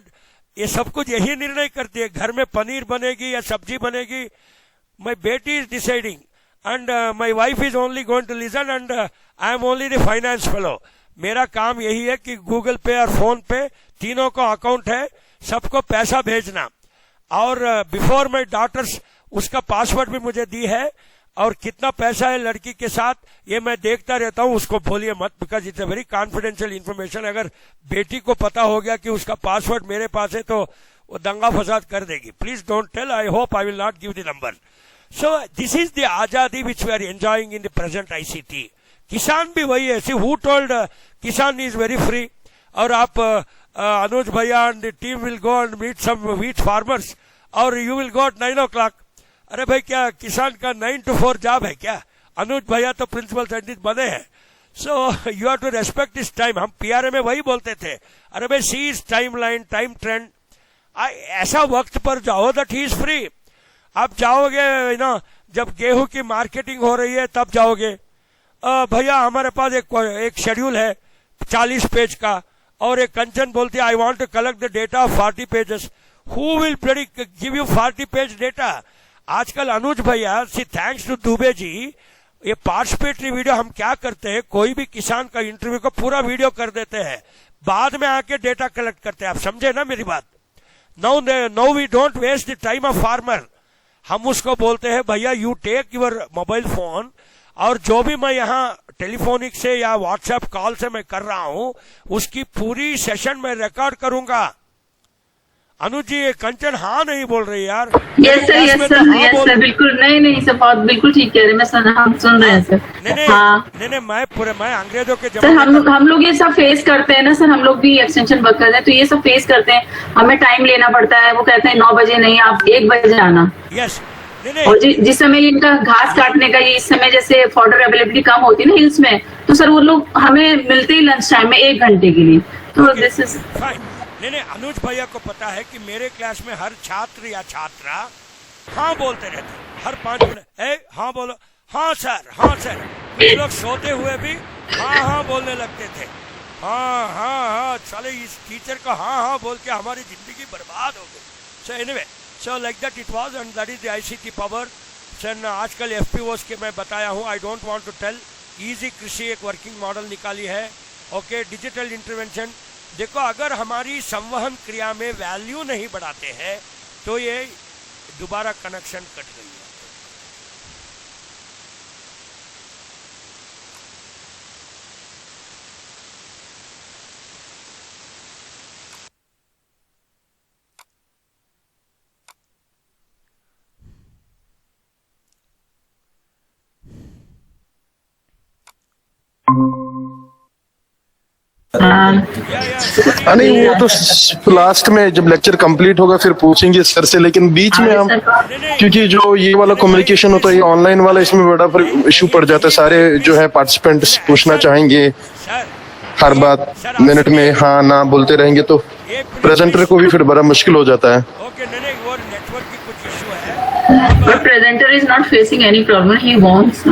ये सब कुछ यही निर्णय करती है, घर में पनीर बनेगी या सब्जी बनेगी। माई बेटी is deciding and my wife is only going to listen and I am only the finance fellow. मेरा काम यही है कि गूगल पे और फोन पे तीनों का अकाउंट है, सबको पैसा भेजना। और बिफोर माई डॉटर्स उसका पासवर्ड भी मुझे दी है, और कितना पैसा है लड़की के साथ ये मैं देखता रहता हूँ। उसको बोलिए मत, because it's a very confidential information. अगर बेटी को पता हो गया कि उसका पासवर्ड मेरे पास है तो वो दंगा फसाद कर देगी। Please don't tell, I hope I will not give the number. So this is the आजादी which we are enjoying in the present ICT। किसान भी वही है। सी हु टोल्ड किसान इज वेरी फ्री? और आप अनुज भैया and the team will go and meet some wheat farmers, और you will go at 9 o'clock। अरे भाई क्या किसान का 9 to 4 जॉब है क्या? अनुज भैया तो प्रिंसिपल साइंटिस्ट बने हैं। So you have to respect this time. हम PRA में वही बोलते थे, अरे भाई see is time line, time trend. ऐसा वक्त पर जाओ दैट ही इज फ्री। आप जाओगे ना जब गेहूं की मार्केटिंग हो रही है तब जाओगे। भैया हमारे पास एक शेड्यूल है 40 पेज का, और एक कंचन बोलती है I want to collect the data of 40 pages. Who will give you 40 page data? आजकल अनुज भैया, see thanks to Dube ji, ये पार्टिसिपेटरी वीडियो हम क्या करते हैं, कोई भी किसान का इंटरव्यू का पूरा वीडियो कर देते हैं, बाद में आके डेटा कलेक्ट करते हैं। आप समझे ना मेरी बात? No we don't waste the time of farmer. हम उसको बोलते हैं भैया you take your mobile phone, और जो भी मैं यहाँ टेलीफोनिक से या व्हाट्सएप कॉल से मैं कर रहा हूं उसकी पूरी सेशन में रिकॉर्ड करूंगा। अनुज जी, ये कंचन हाँ नहीं बोल रही यार। Yes sir, yes sir, yes sir, बिल्कुल नहीं सर, बहुत बिल्कुल ठीक कह रहे हैं। हम सुन रहे हैं सर। नहीं, मैं अंग्रेजों के सर हम लोग ये सब फेस करते हैं ना सर, हम लोग भी एक्सटेंशन वर्क करते हैं तो ये सब फेस करते हैं। हमें टाइम लेना पड़ता है, वो कहते हैं 9 बजे नहीं, आप 1 बजे आना। यस। और जिस समय इनका घास काटने का, ये इस समय जैसे फॉडर अवेलेबिलिटी कम होती है ना हिल्स में, तो सर वो लोग हमें मिलते ही लंच टाइम में 1 घंटे के लिए। तो दिस इज फाइन। नहीं, अनुज भैया को पता है कि मेरे क्लास में हर छात्र या छात्रा हाँ बोलते रहते, हर 5 मिनट हाँ बोलो, हाँ सर, हाँ सर। कुछ लोग सोते हुए भी हाँ बोलने लगते थे। हाँ, चले इस टीचर को हाँ बोल के हमारी जिंदगी बर्बाद हो गई। So anyway, so like that it was, and that is the ICT power. Sir आजकल FPOs के मैं बताया हूँ, I don't want to tell. Easy कृषि एक वर्किंग मॉडल निकाली है। ओके, डिजिटल इंटरवेंशन। देखो, अगर हमारी संवहन क्रिया में वैल्यू नहीं बढ़ाते हैं तो ये दोबारा कनेक्शन कट गई है। नहीं, वो तो लास्ट में जब लेक्चर कंप्लीट होगा फिर पूछेंगे सर से, लेकिन बीच में हम, क्योंकि जो ये वाला कम्युनिकेशन होता है ये ऑनलाइन वाला, इसमें बड़ा इशू पड़ जाता है। सारे जो है पार्टिसिपेंट्स पूछना चाहेंगे, हर बात मिनट में हाँ ना बोलते रहेंगे तो प्रेजेंटर को भी फिर बड़ा मुश्किल हो जाता है। But presenter is not facing any problem. He wants,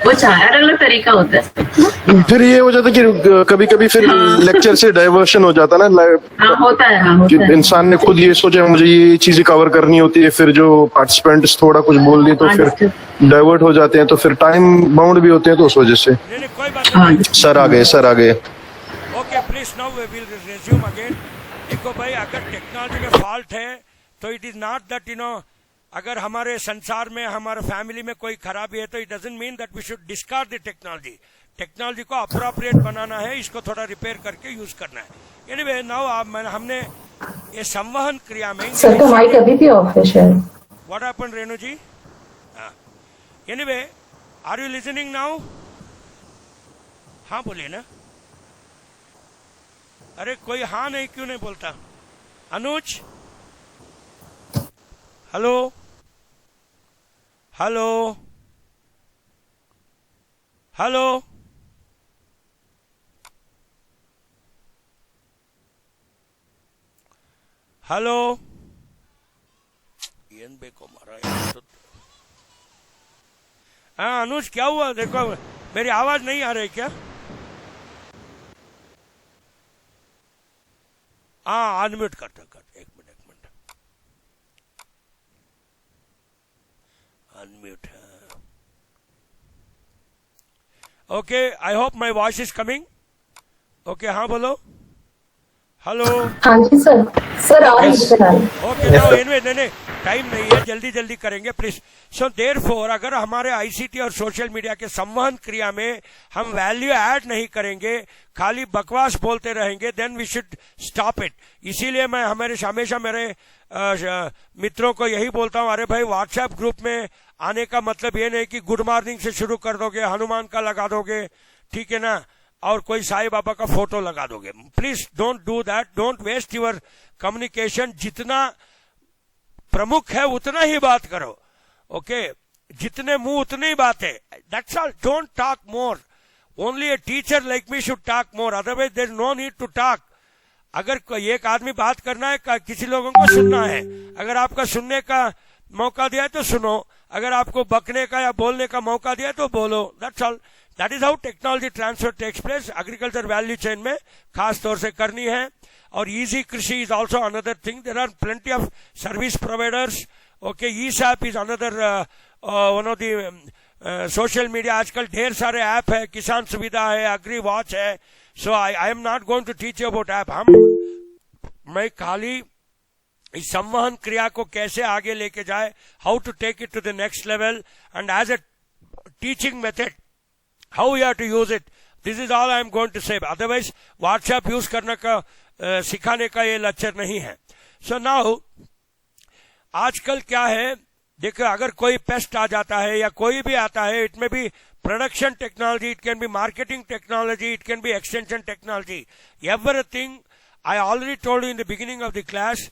वो चाहे अलग तरीका होता है। फिर ये हो जाता है कि कभी कभी फिर लेक्चर से डाइवर्शन हो जाता है ना। होता है। इंसान ने खुद ये सोचा मुझे ये चीजें कवर करनी होती है, फिर जो पार्टिसिपेंट्स थोड़ा कुछ बोल दिए तो फिर डाइवर्ट हो जाते हैं, तो फिर टाइम बाउंड भी होते हैं, तो उस वजह से। सर आ गए। Okay, please now we will resume again. देखो भाई, अगर टेक्नोलॉजी में फॉल्ट है तो इट इज नॉट दैट अगर हमारे संसार में, हमारे फैमिली में कोई खराबी है तो it doesn't mean that we should discard the technology. Technology को अप्रोप्रिएट बनाना है, इसको थोड़ा रिपेयर करके यूज करना है। एनीवे, नाउ हमने ये संवहन क्रिया में सर का माइक अभी भी ऑफ है शायद। What happened Renu ji? Anyway, are you listening now? हाँ बोलिए ना। अरे कोई हाँ नहीं क्यों नहीं बोलता? अनुज, हेलो हेलो हेलो, हेलो। को मारा। हाँ अनुज, क्या हुआ? देखो मेरी आवाज नहीं आ रही क्या? हाँ, अनम्यूट कर एक मिनट अनम्यूट है। Okay, I hope my voice is coming. Okay, हाँ बोलो। हेलो। हाँ जी सर आ रही है। ओके, नाउ एनीवे, नहीं टाइम नहीं है, जल्दी करेंगे प्लीज। सो देयरफॉर अगर हमारे ICT और सोशल मीडिया के संवहन क्रिया में हम वैल्यू ऐड नहीं करेंगे, खाली बकवास बोलते रहेंगे, then we should stop it. इसीलिए मैं हमेशा मेरे मित्रों को यही बोलता हूँ, अरे भाई व्हाट्सएप ग्रुप में आने का मतलब ये नहीं कि गुड मॉर्निंग से शुरू कर दोगे, हनुमान का लगा दोगे, ठीक है ना, और कोई साईं बाबा का फोटो लगा दोगे। Please don't do that, don't waste your communication. जितना प्रमुख है उतना ही बात करो। ओके, जितने मुंह उतनी ही बात है। That's all, don't talk more. Only a teacher like me should talk more, otherwise there is no need to talk. अगर कोई एक आदमी बात करना है, किसी लोगों को सुनना है, अगर आपका सुनने का मौका दिया है तो सुनो, अगर आपको बकने का या बोलने का मौका दिया है तो बोलो। That's all. That is how technology transfer takes place. Agriculture value chain में खास तौर से करनी है। और इजी कृषि is also another thing. There are plenty of service providers. Okay, eSAP is another one of the social media. आजकल ढेर सारे ऐप है, किसान सुविधा है, अग्री वॉच है. So I am not going to teach you about app. मैं खाली इस संवहन क्रिया को कैसे आगे लेके जाए, how to take it to the next level, and as a teaching method how you have to use it. This is all I am going to say. Otherwise WhatsApp use करने का सिखाने का ये लेक्चर नहीं है. So now आजकल क्या है, देखो, अगर कोई पेस्ट आ जाता है या कोई भी आता है, इट में भी production technology, it can be marketing technology, it can be extension technology, everything. I already told in the beginning of the class,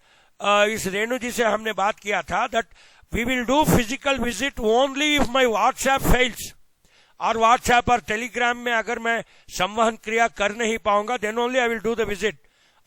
इस रेणु जी से हमने बात किया था that we will do physical visit only if my WhatsApp fails, और WhatsApp और Telegram में अगर मैं संवहन क्रिया कर नहीं पाऊंगा, then only I will do the visit.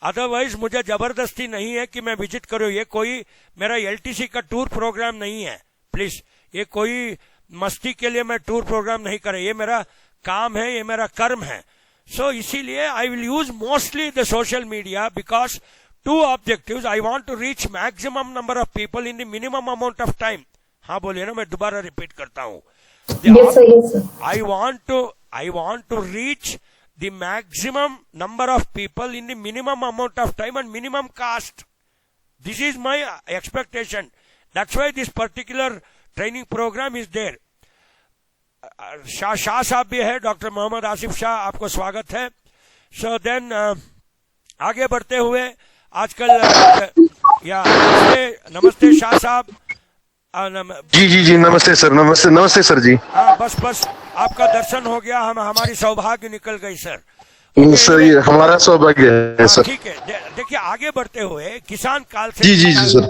Otherwise मुझे जबरदस्ती नहीं है कि मैं विजिट करूं. ये कोई मेरा एलटीसी का टूर प्रोग्राम नहीं है, प्लीज. ये कोई मस्ती के लिए मैं टूर प्रोग्राम नहीं कर, ये मेरा काम है, ये मेरा कर्म है. सो इसीलिए I will use mostly the social media because two objectives. I want to reach maximum number of people in the minimum amount of time. हाँ बोलिए ना, मैं दोबारा रिपीट करता हूँ. Yes, sir. Yes, sir. I want to reach the maximum number of people in the minimum amount of time and minimum cost. This is my expectation. That's why this particular training program is there. Shah साहब भी है, doctor Mohammad Asif Shah, आपको स्वागत है. So then आगे बढ़ते हुए आजकल या नमस्ते शाह साहब. जी नमस्ते सर. नमस्ते सर जी. हाँ, बस आपका दर्शन हो गया, हमारी सौभाग्य निकल गई सर. सर ये हमारा सौभाग्य है सर. ठीक है, देखिए आगे बढ़ते हुए किसान काल से. जी सर.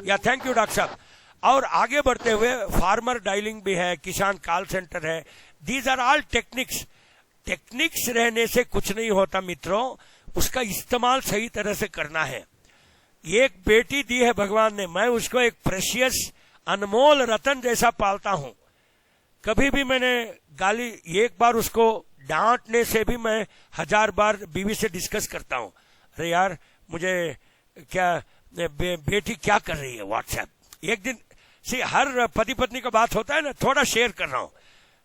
या थैंक यू डॉक्टर साहब. और आगे बढ़ते हुए फार्मर डायलिंग भी है, किसान कॉल सेंटर है. दीज आर ऑल टेक्निक्स रहने से कुछ नहीं होता मित्रों, उसका इस्तेमाल सही तरह से करना है. एक बेटी दी है भगवान ने, मैं उसको एक प्रेशियस अनमोल रतन जैसा पालता हूं. कभी भी मैंने गाली, एक बार उसको डांटने से भी मैं 1000 बार बीवी से डिस्कस करता हूं. अरे यार मुझे क्या बेटी क्या कर रही है व्हाट्सएप. एक दिन हर पति पत्नी का बात होता है ना, थोड़ा शेयर कर रहा हूं.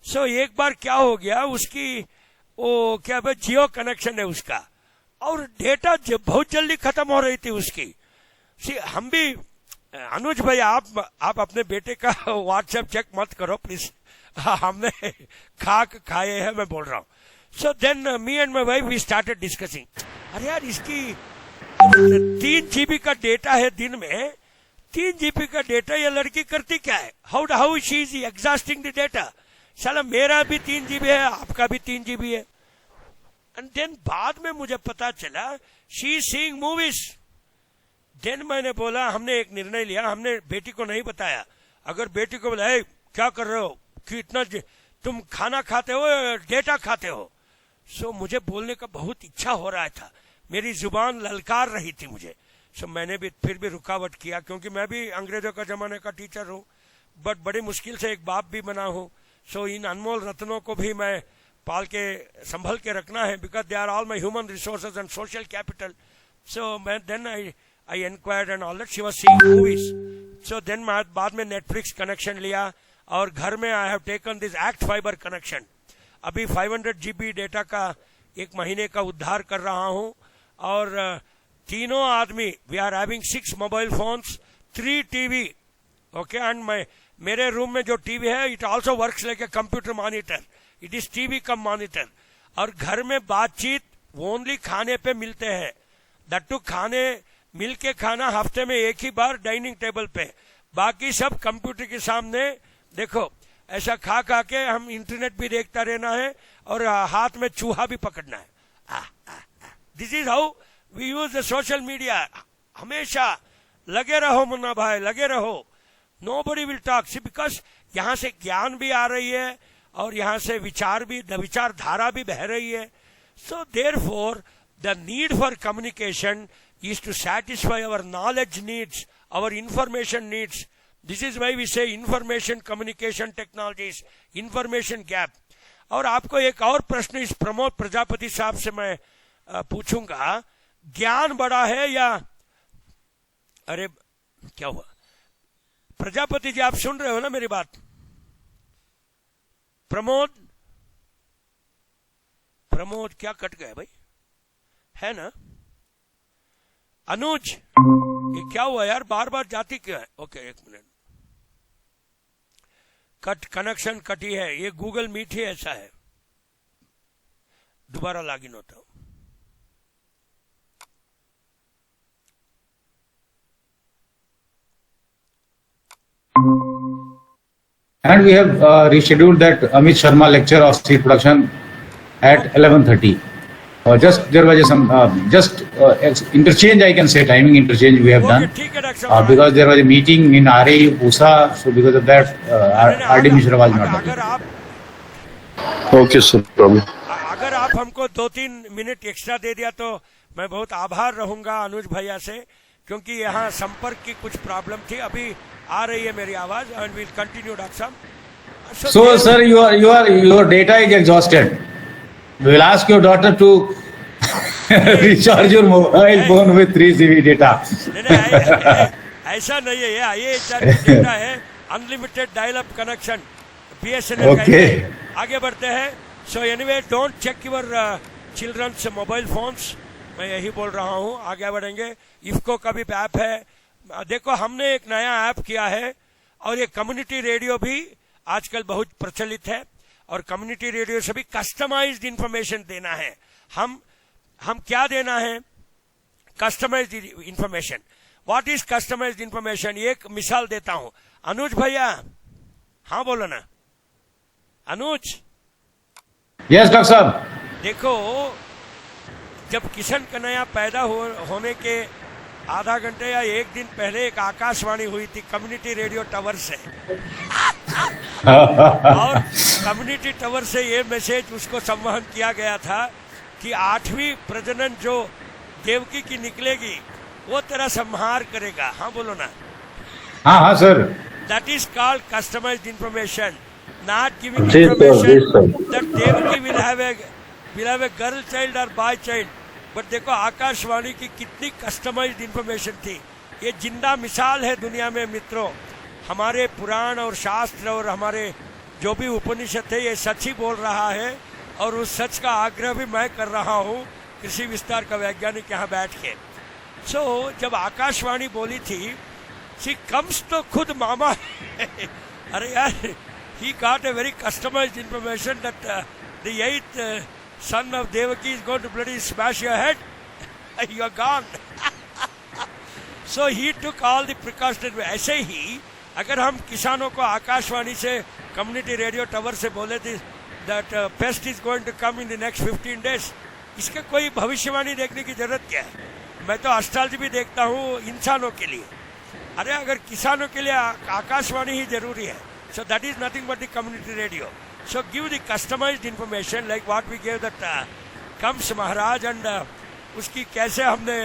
सो एक बार क्या हो गया, उसकी वो क्या जियो कनेक्शन है उसका, और डेटा बहुत जल्दी खत्म हो रही थी उसकी. हम भी, अनुज भाई आप अपने बेटे का व्हाट्सएप चेक मत करो प्लीज, हमने खाए हैं, मैं बोल रहा हूँ. So then me and my wife we started discussing. अरे यार इसकी 3 GB का डेटा है दिन में, 3 GB का डेटा ये लड़की करती क्या है, how she is exhausting the data. साला मेरा भी 3 GB है, आपका भी 3 GB है. एंड देन बाद में मुझे पता चला she is seeing movies. Then मैंने बोला, हमने एक निर्णय लिया, हमने बेटी को नहीं बताया. अगर बेटी को बोला क्या कर रहे हो कि इतना तुम खाना खाते हो डेटा खाते हो. सो मुझे बोलने का बहुत इच्छा हो रहा था, मेरी जुबान ललकार रही थी मुझे. सो मैंने भी फिर भी रुकावट किया, क्योंकि मैं भी अंग्रेजों का जमाने का टीचर हूँ, बट बड़ी मुश्किल से एक बाप भी बना हूँ. सो इन अनमोल रत्नों को भी मैं पाल के संभल के रखना है, because they are all my human resources and social capital. So मैं then I inquired and all that. She was seeing movies. So then मैं बाद में नेटफ्लिक्स कनेक्शन लिया, और घर में I have taken this ACT fibre connection. अभी 500 GB data का एक महीने का उद्धार कर रहा हूं. और तीनों आदमी, we are having 6 mobile phones, 3 TV. Okay, and मेरे रूम में जो टीवी है, it also works like a computer monitor. It is TV cum monitor. और घर में बातचीत ओनली खाने पे मिलते हैं, दैट टू खाने मिल के खाना हफ्ते में एक ही बार डाइनिंग टेबल पे, बाकी सब कंप्यूटर के सामने. देखो ऐसा खा के हम इंटरनेट भी देखता रहना है और हाथ में चूहा भी पकड़ना है. This is how we use the social media. हमेशा लगे रहो मुन्ना भाई, लगे रहो. नोबडी विल टॉक, बिकॉज यहाँ से ज्ञान भी आ रही है और यहाँ से विचारधारा भी बह रही है. So therefore the need for communication is to satisfy our knowledge needs, our information needs. This is why we say information communication technologies, information gap. और आपको एक और प्रश्न इस प्रमोद प्रजापति साहब से मैं पूछूंगा, ज्ञान बड़ा है या, अरे क्या हुआ, प्रजापति जी, आप सुन रहे हो ना मेरी बात? प्रमोद, प्रमोद क्या कट गए भाई, है ना? अनुज, ये क्या हुआ यार, बार बार जाती क्यों है? ओके, एक मिनट, कट, कनेक्शन कटी है, ये गूगल मीट ही ऐसा है, दोबारा लॉगिन होता हूं। And we have rescheduled that Amit Sharma lecture of steel production at 11:30. Just there was some interchange, I can say, timing interchange we have done, ठीक है डॉक्टर साहब, because there was a meeting in RA USA, so because of that RD Mishra was not अगर available. आप okay sir, problem. अगर आप हमको 2-3 minute extra दे दिया तो मैं बहुत आभार रहूंगा अनुज भैया से, क्योंकि यहाँ संपर्क की कुछ प्रॉब्लम थी। अभी आ रही है मेरी आवाज, एंड विल कंटिन्यू डॉक्टर साहब। So, sir, your data is exhausted. We will ask your daughter to recharge your mobile phone with 3 GB data. नहीं, ऐसा नहीं है, ये डेटा है, unlimited dial up connection BSNL का Okay. है। आगे बढ़ते हैं। So anyway, don't check your children's mobile phones, मैं यही बोल रहा हूँ। आगे बढ़ेंगे। इफ्को का भी ऐप है, देखो हमने एक नया ऐप किया है, और ये कम्युनिटी रेडियो भी आजकल बहुत प्रचलित है, और कम्युनिटी रेडियो से भी कस्टमाइज्ड इंफॉर्मेशन देना है। हम क्या देना है? Customised information. What is customised information? एक मिसाल देता हूं। अनुज भैया, हाँ बोलो ना अनुज। Yes, Dr. साहब। देखो, जब किशन कन्हैया पैदा होने के आधा घंटे या एक दिन पहले एक आकाशवाणी हुई थी कम्युनिटी रेडियो टावर से, और कम्युनिटी टावर से ये मैसेज उसको संवहन किया गया था कि 8वीं प्रजनन जो देवकी की निकलेगी वो तेरा संहार करेगा। हाँ बोलो ना। हाँ sir. That is called customized information, not giving information that Devaki will have a girl child or boy child. But देखो आकाशवाणी की कितनी कस्टमाइज्ड इंफॉर्मेशन थी। ये जिंदा मिसाल है दुनिया में मित्रों। हमारे पुराण और शास्त्र और हमारे जो भी उपनिषद थे, ये सच ही बोल रहा है, और उस सच का आग्रह भी मैं कर रहा हूँ कृषि विस्तार का वैज्ञानिक यहाँ बैठ के। सो जब आकाशवाणी बोली थी, सी कम्स तो खुद मामा अरे यार, he got a very customised information that the 8th son of Devaki is going to bloody smash your head. You are gone. So he took all the precautionary. ऐसे ही अगर हम किसानों को आकाशवाणी से कम्युनिटी रेडियो टावर से बोले थे that pest is going to come in the next 15 days, इसके कोई भविष्यवाणी देखने की जरूरत क्या है? मैं तो एस्ट्रोलॉजी भी देखता हूँ इंसानों के लिए। अरे अगर किसानों के लिए आकाशवाणी ही जरूरी है, so that is nothing but the community radio. So give the customized information like what we gave that Kams Maharaj, and उसकी कैसे हमने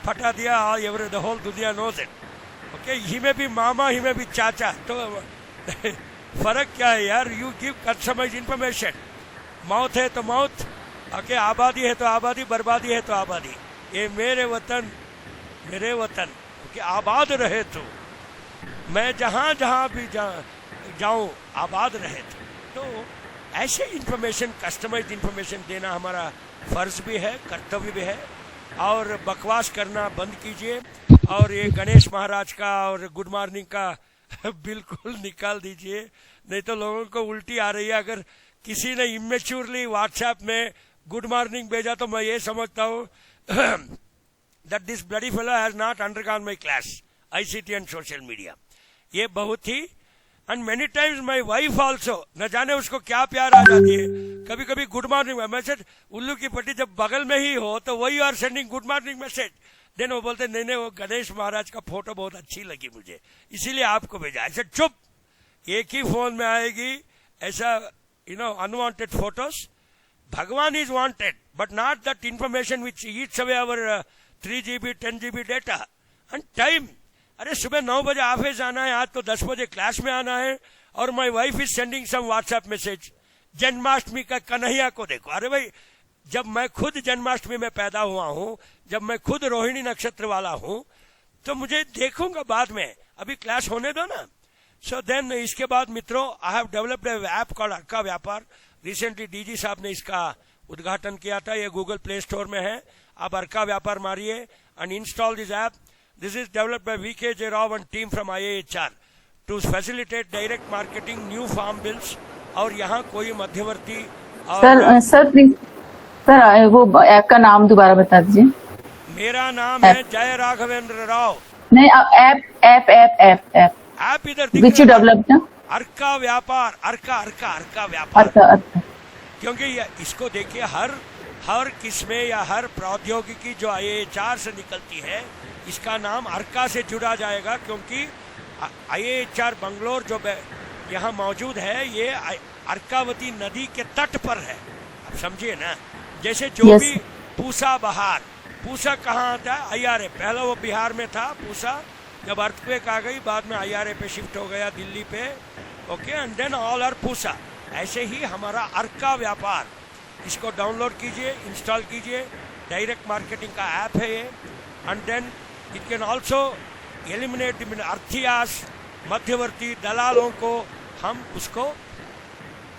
फटा दिया, the whole दुनिया knows it. Okay, he may be mama, he may be चाचा, तो फर्क क्या है यार? You give customized information. मौत है तो मौत, okay, आबादी है तो आबादी, बर्बादी है तो आबादी। ये मेरे वतन, okay, आबाद रहे तो मैं जहाँ जहाँ भी जाऊँ आबाद रहे तो ऐसे इंफॉर्मेशन, कस्टमाइज्ड इंफॉर्मेशन देना हमारा फर्ज भी है, कर्तव्य भी है। और बकवास करना बंद कीजिए, और ये गणेश महाराज का और गुड मॉर्निंग का बिल्कुल निकाल दीजिए, नहीं तो लोगों को उल्टी आ रही है। अगर किसी ने इमेच्योरली व्हाट्सएप में गुड मॉर्निंग भेजा तो मैं ये समझता हूँ that this bloody fellow has not undergone my class ICT and social media. ये बहुत ही, and many times my wife also, न जाने उसको क्या प्यार आ जाती है। कभी कभी गुड मॉर्निंग मैसेज, उल्लू की पट्टी जब बगल में ही हो तो वही are sending good morning message, then वो बोलते नहीं वो गणेश महाराज का फोटो बहुत अच्छी लगी मुझे, इसीलिए आपको भेजा। ऐसे चुप, एक ही फोन में आएगी ऐसा अनवांटेड फोटोज। भगवान is wanted but not that information which eats away our 3 GB 10 GB data and time. अरे सुबह 9 बजे ऑफिस आना है, आज तो 10 बजे क्लास में आना है, और my wife is sending some WhatsApp message. Janmashtami का कन्हैया को देखो। अरे भाई, जब मैं खुद जन्माष्टमी में पैदा हुआ हूं, जब मैं खुद रोहिणी नक्षत्र वाला हूं, तो मुझे देखूंगा बाद में। अभी क्लास होने दो ना. सो देन इसके बाद मित्रों, I have developed a app called Arka Vyapar. Recently DG साहब ने इसका उद्घाटन किया था. ये गूगल प्ले स्टोर में है. आप अर्का व्यापार मारिए and install this app. This is developed by V K J Rao and team from IIHR to facilitate direct marketing new farm bills. और यहाँ कोई मध्यवर्ती सर वो ऐप का नाम दोबारा बता दीजिए. मेरा नाम है जय राघवेंद्र राव. नहीं, ऐप ऐप इधर विच यू डेवलप ना. अर्का व्यापार. अर्का व्यापार. अच्छा. क्योंकि इसको देखिए, हर किस्में या हर प्रौद्योगिकी जो IIHR से निकलती है, इसका नाम अर्का से जुड़ा जाएगा. क्योंकि IIHR बंगलोर जो यहाँ मौजूद है, ये अर्कावती नदी के तट पर है. आप समझिए ना. जैसे जो भी पूसा बहार, पूसा कहाँ आता है? IRA. पहले वो बिहार में था पूसा. जब अर्थक्वेक आ गई, बाद में IRA पे शिफ्ट हो गया दिल्ली पे. Okay, and then all are Pusa. ऐसे ही हमारा अर्का व्यापार, इसको डाउनलोड कीजिए, इंस्टॉल कीजिए. डायरेक्ट मार्केटिंग का ऐप है ये. And then it can also eliminate arhtiyas, मध्यवर्ती दलालों को हम उसको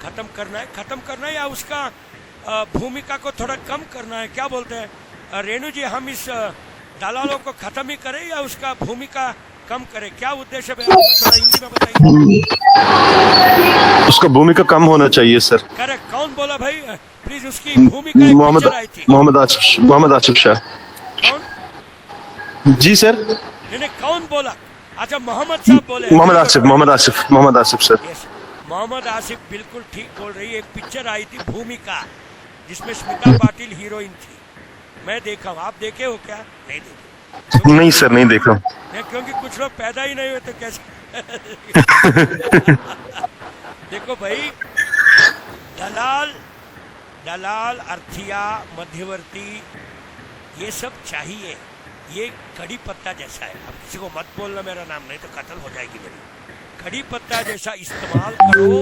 खत्म करना है या उसका भूमिका को थोड़ा कम करना है. क्या बोलते हैं रेणु जी? हम इस दलालों को खत्म ही करें या उसका भूमिका कम करें? क्या उद्देश्य है? थोड़ा हिंदी में बताइए. उसका भूमिका कम होना चाहिए सर. करेक्ट. कौन बोला भाई? प्लीज उसकी भूमिका एक पिक्चर आई थी. मोहम्मद आसिफ शाह. कौन? जी सर. नहीं, कौन बोला? अच्छा, मोहम्मद साहब बोले. मोहम्मद आसिफ सर. यस, मोहम्मद आसिफ बिल्कुल ठीक बोल रही है. एक पिक्चर आई थी भूमिका, जिसमें स्मिता पाटिल हीरोइन थी. मैं देखा हूँ. आप देखे हो क्या? नहीं देखे? नहीं सर, नहीं देखा. क्योंकि कुछ लोग पैदा ही नहीं हुए तो कैसे. देखो भाई, दलाल, अർത്ഥिया, मध्यवर्ती, ये सब चाहिए. ये कड़ी पत्ता जैसा है. अब किसी को मत बोलना मेरा नाम, नहीं तो कत्ल हो जाएगी मेरी. कड़ी पत्ता जैसा इस्तेमाल करो.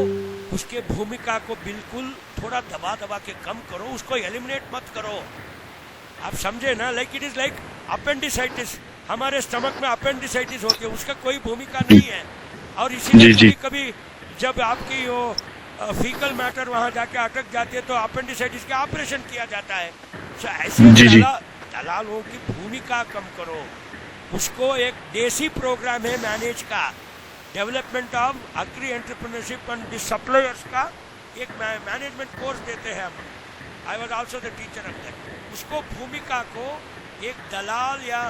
उसके भूमिका को बिल्कुल थोड़ा दबा के कम करो. उसको एलिमिनेट मत करो. आप समझे ना? Like it is like appendicitis. हमारे स्टमक में अपेंडिसाइटिस होती है, उसका कोई भूमिका नहीं है. और इसीलिए कभी जब आपकी वो फीकल मैटर वहां जाके अटक जाती है, तो अपेंडिसाइटिस का ऑपरेशन किया जाता है. ऐसे दलालों की भूमिका कम करो. उसको एक देसी प्रोग्राम है मैनेज का, development of agri entrepreneurship and suppliers का एक मैनेजमेंट कोर्स देते हैं हम. I was also the teacher of that. उसको भूमिका को एक दलाल या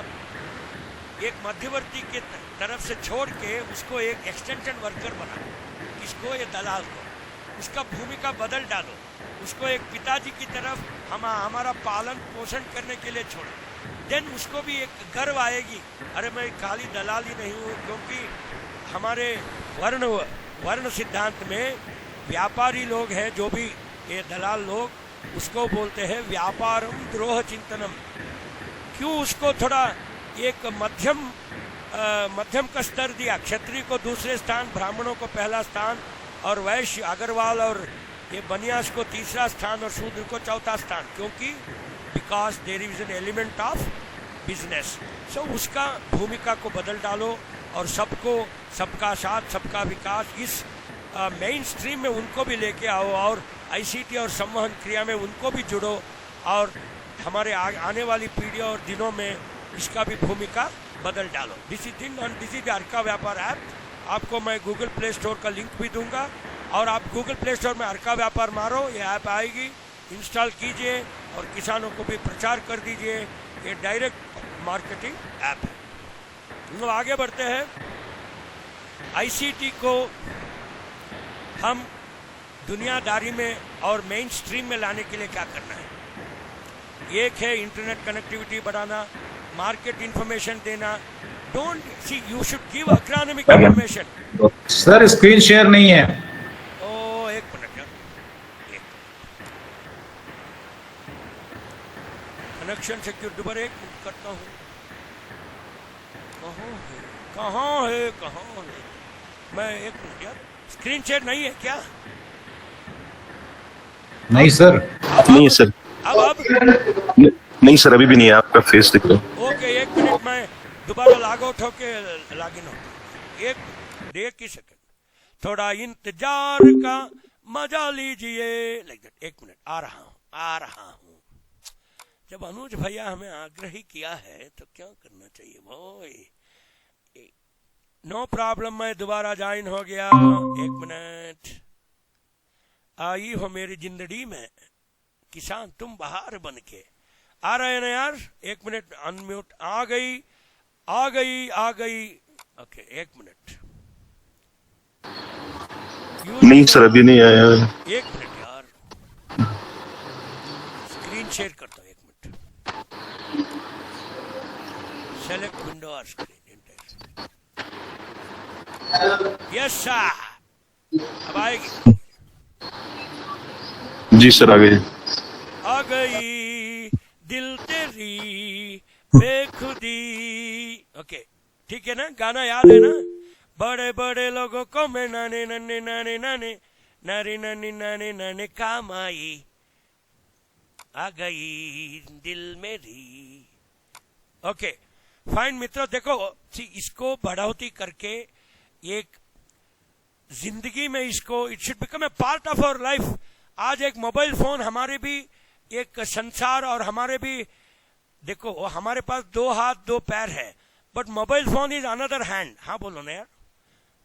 एक मध्यवर्ती के तरफ से छोड़ के उसको एक एक्सटेंशन वर्कर बनाओ. इसको ये दलाल को उसका भूमिका बदल डालो. उसको एक पिताजी की तरफ हमारा पालन पोषण करने के लिए छोड़ो. देन उसको भी एक गर्व आएगी, अरे मैं खाली दलाल ही नहीं हूँ. क्योंकि हमारे वर्ण सिद्धांत में व्यापारी लोग हैं, जो भी ये दलाल लोग, उसको बोलते हैं व्यापारम द्रोह चिंतनम. क्यों उसको थोड़ा एक मध्यम का स्तर दिया? क्षत्रिय को दूसरे स्थान, ब्राह्मणों को पहला स्थान, और वैश्य, अग्रवाल और ये बनियास को तीसरा स्थान, और शूद्र को चौथा स्थान. क्योंकि because there is an element of business. So उसका भूमिका को बदल डालो और सबको, सबका साथ सबका विकास, इस मेन स्ट्रीम में उनको भी लेके आओ. और ICT और संवहन क्रिया में उनको भी जुड़ो. और हमारे आने वाली पीढ़ियों और दिनों में इसका भी भूमिका बदल डालो. दिस इज अर्का व्यापार ऐप. आपको मैं गूगल प्ले स्टोर का लिंक भी दूंगा, और आप गूगल प्ले स्टोर में अर्का व्यापार मारो, ये ऐप आएगी. इंस्टॉल कीजिए और किसानों को भी प्रचार कर दीजिए. ये डायरेक्ट मार्केटिंग ऐप है. हम आगे बढ़ते हैं. ICT को हम दुनियादारी में और मेन स्ट्रीम में लाने के लिए क्या करना है? एक है इंटरनेट कनेक्टिविटी बढ़ाना, मार्केट इंफॉर्मेशन देना. Don't see, you should give economic information. Sir screen share नहीं है. ओ एक मिनट यार, कनेक्शन सिक्योर दोबारा एक मिनट करता हूँ. कहाँ है? मैं एक मिनट यार, स्क्रीन शेयर नहीं है क्या? नहीं सर. नहीं सर. अब नहीं सर, अभी भी नहीं है. आपका फेस दिख रहा है. ओके, एक मिनट, मैं दोबारा लॉग आउट होके लॉग इन होता हूँ. एक ही सेकंड, थोड़ा इंतजार का मजा लीजिए, लाइक दैट। 1 मिनट, आ रहा हूं। जब अनुज भैया हमें आग्रह किया है तो क्या करना चाहिए भाई। नो प्रॉब्लम, मैं दोबारा ज्वाइन हो गया। 1 मिनट, आई हो मेरी जिंदगी में किसान तुम बहार बन के। आ रहे हैं ना यार? 1 मिनट, अनम्यूट। आ गई। Okay, 1 minute. नहीं सर, अभी नहीं आया। 1 मिनट यार, स्क्रीन शेयर करता हूँ। 1 मिनट, सेलेक्ट विंडो और स्क्रीन। यस सर, अब आएगी। जी सर, आ गए। आ गई दिल तेरी बेखुदी। ओके, ठीक है ना? गाना याद है ना? बड़े बड़े लोगों को मैं नाने नाने नाने नाने नारे नाने नाने नाने काम आई, आ गई दिल मेरी। ओके फाइन मित्रों, देखो इसको बढ़ोतरी करके एक जिंदगी में इसको, it should become a part of our life. आज एक मोबाइल फोन हमारे भी एक संसार, और हमारे भी देखो हमारे पास 2 हाथ 2 पैर है, but mobile phone is another hand. हाँ बोलो ना यार।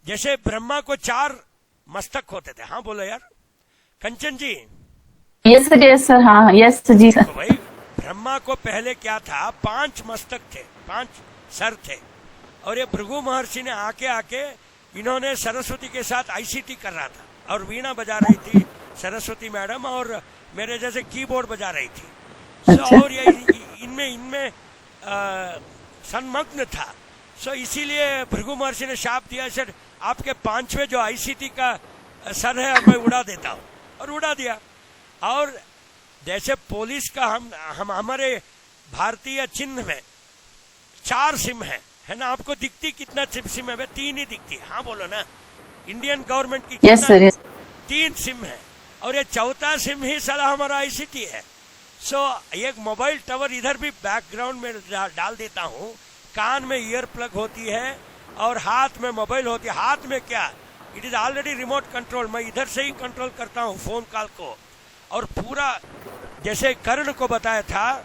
जैसे ब्रह्मा को 4 मस्तक होते थे। हाँ बोलो यार कंचन जी। यस सर, हाँ यस जी सर। तो भाई ब्रह्मा को पहले क्या था, 5 मस्तक थे, 5 सर थे, और ये भृगु महर्षि ने आके इन्होंने सरस्वती के साथ आईसीटी कर रहा था, और वीणा बजा रही थी सरस्वती मैडम, और मेरे जैसे कीबोर्ड बजा रही थी। अच्छा। और ये इनमें संमग्न था। सो इसीलिए भृगु महर्षि ने शाप दिया, सर आपके 5वें जो आईसीटी का सर है मैं उड़ा देता हूँ, और उड़ा दिया। और जैसे पुलिस का हम हमारे भारतीय चिन्ह में 4 सिम है ना? आपको दिखती कितना सिम है? 3 ही दिखती। हाँ बोलो ना। इंडियन गवर्नमेंट की यस सर, 3 सिम है, और ये 4था सिम ही साला हमारा आईसीटी है। सो एक मोबाइल टावर इधर भी बैकग्राउंड में डाल देता हूँ, कान में ईयर प्लग होती है, और हाथ में मोबाइल होती है। हाथ में क्या, it is already remote control, मैं इधर से ही कंट्रोल करता हूँ फोन कॉल को। और पूरा जैसे कर्ण को बताया था,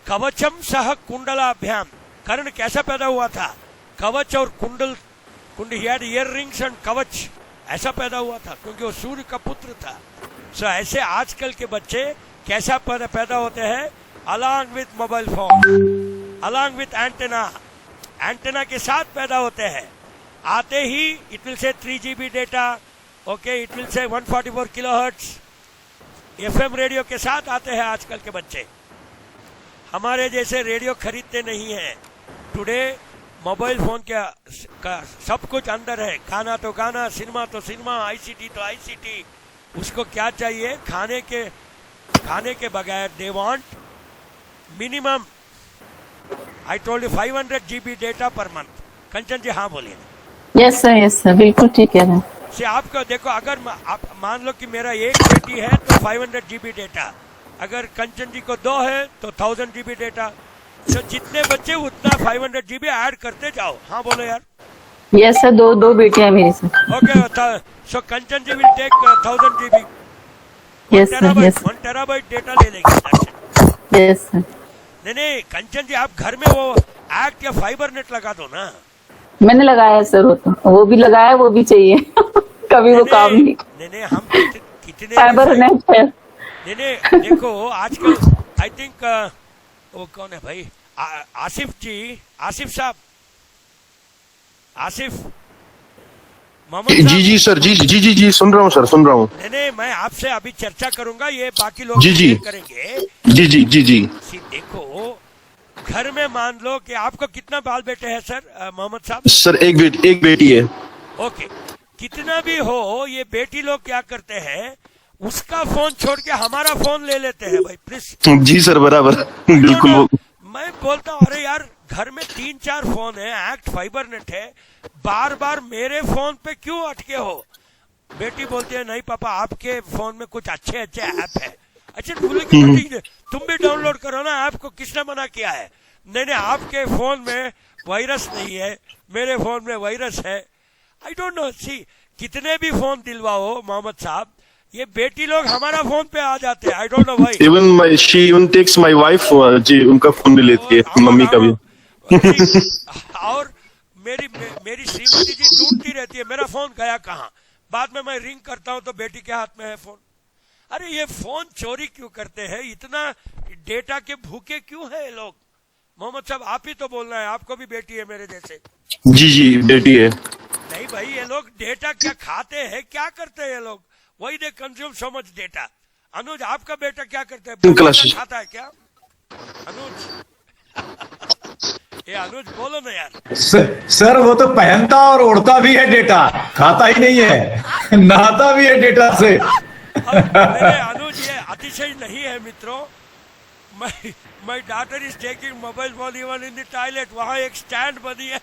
कवचम सह कुंडलाभ्याम। कर्ण कैसा पैदा हुआ था? कवच और कुंडल, ईयर रिंग्स एंड कवच, ऐसा पैदा हुआ था, क्योंकि वो सूर्य का पुत्र था। सो ऐसे आजकल के बच्चे कैसा पैदा होते हैं? Along with mobile phone, along with antenna के साथ पैदा होते हैं। आते ही it will say 3GB data, okay, it will say 144 kilohertz FM radio के साथ आते हैं आजकल के बच्चे। हमारे जैसे रेडियो खरीदते नहीं हैं। टुडे मोबाइल फोन का सब कुछ अंदर है। गाना तो गाना, सिनेमा तो सिनेमा, आईसीटी तो आईसीटी। उसको क्या चाहिए? खाने के बगैर they want minimum, I told you 500 GB data per month. Kanchan ji हाँ बोलिए। यस सर, बिल्कुल ठीक है। से आपको देखो, अगर आप मान लो कि मेरा 1 बेटी है तो 500 GB डेटा, अगर कंचन जी को 2 है तो 1000 GB डेटा। तो जितने बच्चे उतना 500 GB ऐड करते जाओ। हाँ बोलो यार। यस सर, दो बेटियां मेरी sir. Okay, so Kanchan ji will take 1000 GB। Yes sir, yes 1 terabyte data ले लेंगे। Yes sir. नहीं कंचन जी, आप घर में वो एक्ट या फाइबर नेट लगा दो ना। मैंने लगाया सर, वो भी लगाया, वो भी चाहिए। कभी वो काम नहीं हम कितने फाइबर नेट है। नहीं देखो आजकल आई थिंक वो कौन है भाई, आसिफ जी, आसिफ साहब, आसिफ मोहम्मद। जी सर, जी सुन रहा हूँ सर, सुन रहा हूँ। नहीं मैं आपसे अभी चर्चा करूंगा, ये बाकी लोग जी करेंगे। जी देखो घर में मान लो कि आपको कितना बाल बेटे हैं सर मोहम्मद साहब? सर एक बेटी है। ओके, कितना भी हो, ये बेटी लोग क्या करते हैं, उसका फोन छोड़ के हमारा फोन ले लेते हैं भाई प्लीज। जी सर, बराबर, बिल्कुल। मैं बोलता हूँ अरे यार घर में 3-4 फोन है, एक्ट फाइबर नेट है, बार बार मेरे फोन पे क्यों अटके हो? बेटी बोलती है नहीं पापा आपके फोन में कुछ अच्छे ऐप है। अच्छा बोले कि तुम भी डाउनलोड करो ना, आपको किसने मना किया है? नहीं आपके फोन में वायरस नहीं है, मेरे फोन में वायरस है। आई डोंट नो, सी कितने भी फोन दिलवाओ मोहम्मद साहब, ये बेटी लोग हमारा फोन पे आ जाते हैं। आई डोंट नो भाई। Even my she even takes my wife, जी उनका फोन भी लेती है, मम्मी का भी। और मेरी श्रीमती जी ढूंढती रहती है मेरा फोन गया कहाँ। बाद में मैं रिंग करता हूँ तो बेटी के हाथ में है फोन। अरे ये फोन चोरी क्यों करते हैं, इतना डेटा के भूखे क्यों है ये लोग? मोहम्मद साहब आप ही तो बोलना है, आपको भी बेटी है मेरे जैसे। जी जी बेटी है। नहीं भाई, ये लोग डेटा क्या खाते हैं, क्या करते हैं ये लोग? वही they consume so much data. Anuj आपका बेटा क्या करता है, क्लासेस खाता है क्या अनुज? ये अनुज बोलो ना यार। सर वो तो पहनता और उड़ता भी है डेटा, खाता ही नहीं है, नहाता भी है डेटा से। अनुज ये अतिशय नहीं है मित्रों। My daughter is taking mobile phone even in the toilet, वहां एक स्टैंड बनी है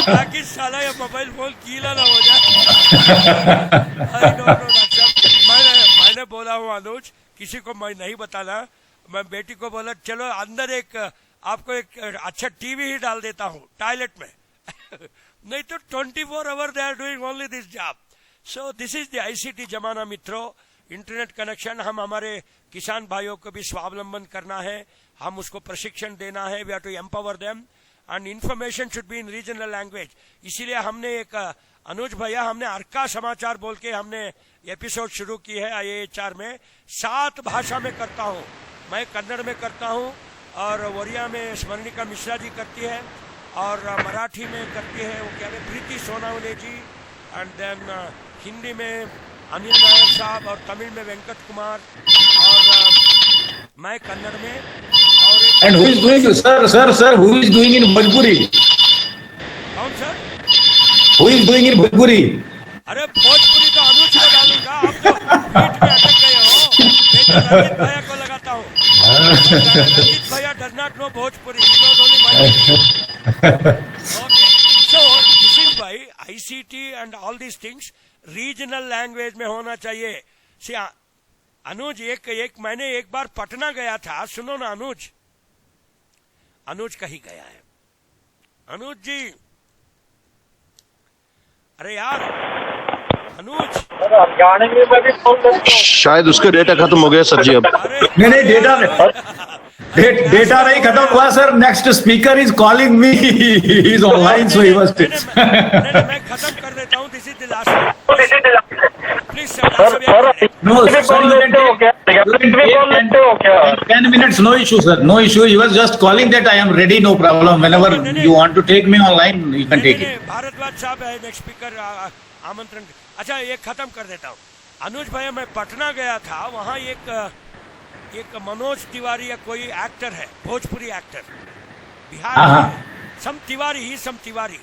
ताकि साला ये मोबाइल फोन गीला ना हो जाए। मैंने बोला हूँ अनुज, किसी को मैं नहीं बताना। मैं बेटी को बोला चलो अंदर एक आपको एक अच्छा टीवी ही डाल देता हूँ टॉयलेट में नहीं तो 24 hour they are doing only this job. So this is the ICT जमाना मित्रों। इंटरनेट कनेक्शन, हम हमारे किसान भाइयों को भी स्वावलंबन करना है, हम उसको प्रशिक्षण देना है। We have to empower them and information should be in regional language. इसीलिए हमने एक अनुज भैया, हमने अर्का समाचार बोल के हमने एपिसोड शुरू की है IAHR में। 7 भाषा में करता हूँ मैं, कन्नड़ में करता हूँ और ओरिया में स्मरणिका मिश्रा जी करती है और मराठी में करती है वो क्या है प्रीति सोनावले जी, एंड देन हिंदी में अनिल नायर साहब और तमिल में वेंकट कुमार और मैं कन्नड़ में। और and who is doing sir who is doing in Bhojpuri? कौन सर? Who is doing in Bhojpuri? अरे भोजपुरी तो अनुज को डालूंगा, आप तो बीच में अटक गए हो। मैं तो रंजीत भैया को लगाता हूँ। रंजीत भैया does not know Bhojpuri, he knows only माय। Okay, so this is why ICT and all these things regional language में होना चाहिए। सी अनुज, मैंने एक बार पटना गया था, सुनो ना अनुज, अनुज कहीं गया है अनुज जी। अरे यार अनुज, शायद उसका डेटा खत्म हो गया सर जी अब। नहीं डेटा नहीं खत्म हुआ sir. Next speaker is calling me, he is online, so he was. मैं खत्म कर देता हूँ। This is the last please sir. No sir, 10 minutes, no issue sir, no issue. He was just calling that I am ready, no problem. Whenever you want to take me online, you can take it. Bhardwaj साहब है next speaker, आमंत्रण। अच्छा ये खत्म कर देता हूँ। अनुज भैया, मैं पटना गया था, वहाँ एक मनोज तिवारी या कोई एक्टर है, भोजपुरी एक्टर, बिहार में, सम तिवारी।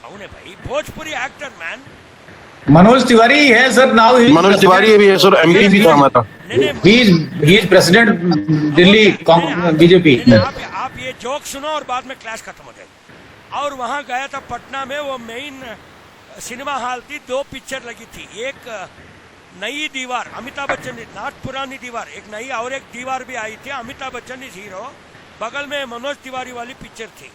कौन है भाई? Bhojpuri actor man. मनोज तिवारी है सर। नाउ मनोज तिवारी भी है सर, MD भी था हमारा। he is president Delhi BJP। आप ये जोक सुनो और बाद में क्लास खत्म हो जाएगी। और वहाँ गया था पटना में, वो मेन सिनेमा हॉल थी, 2 पिक्चर लगी थी। एक नई दीवार, अमिताभ बच्चन, नॉट पुरानी दीवार, एक नई और एक दीवार भी आई थी। अमिताभ बच्चन इज हीरो, बगल में मनोज तिवारी वाली पिक्चर थी।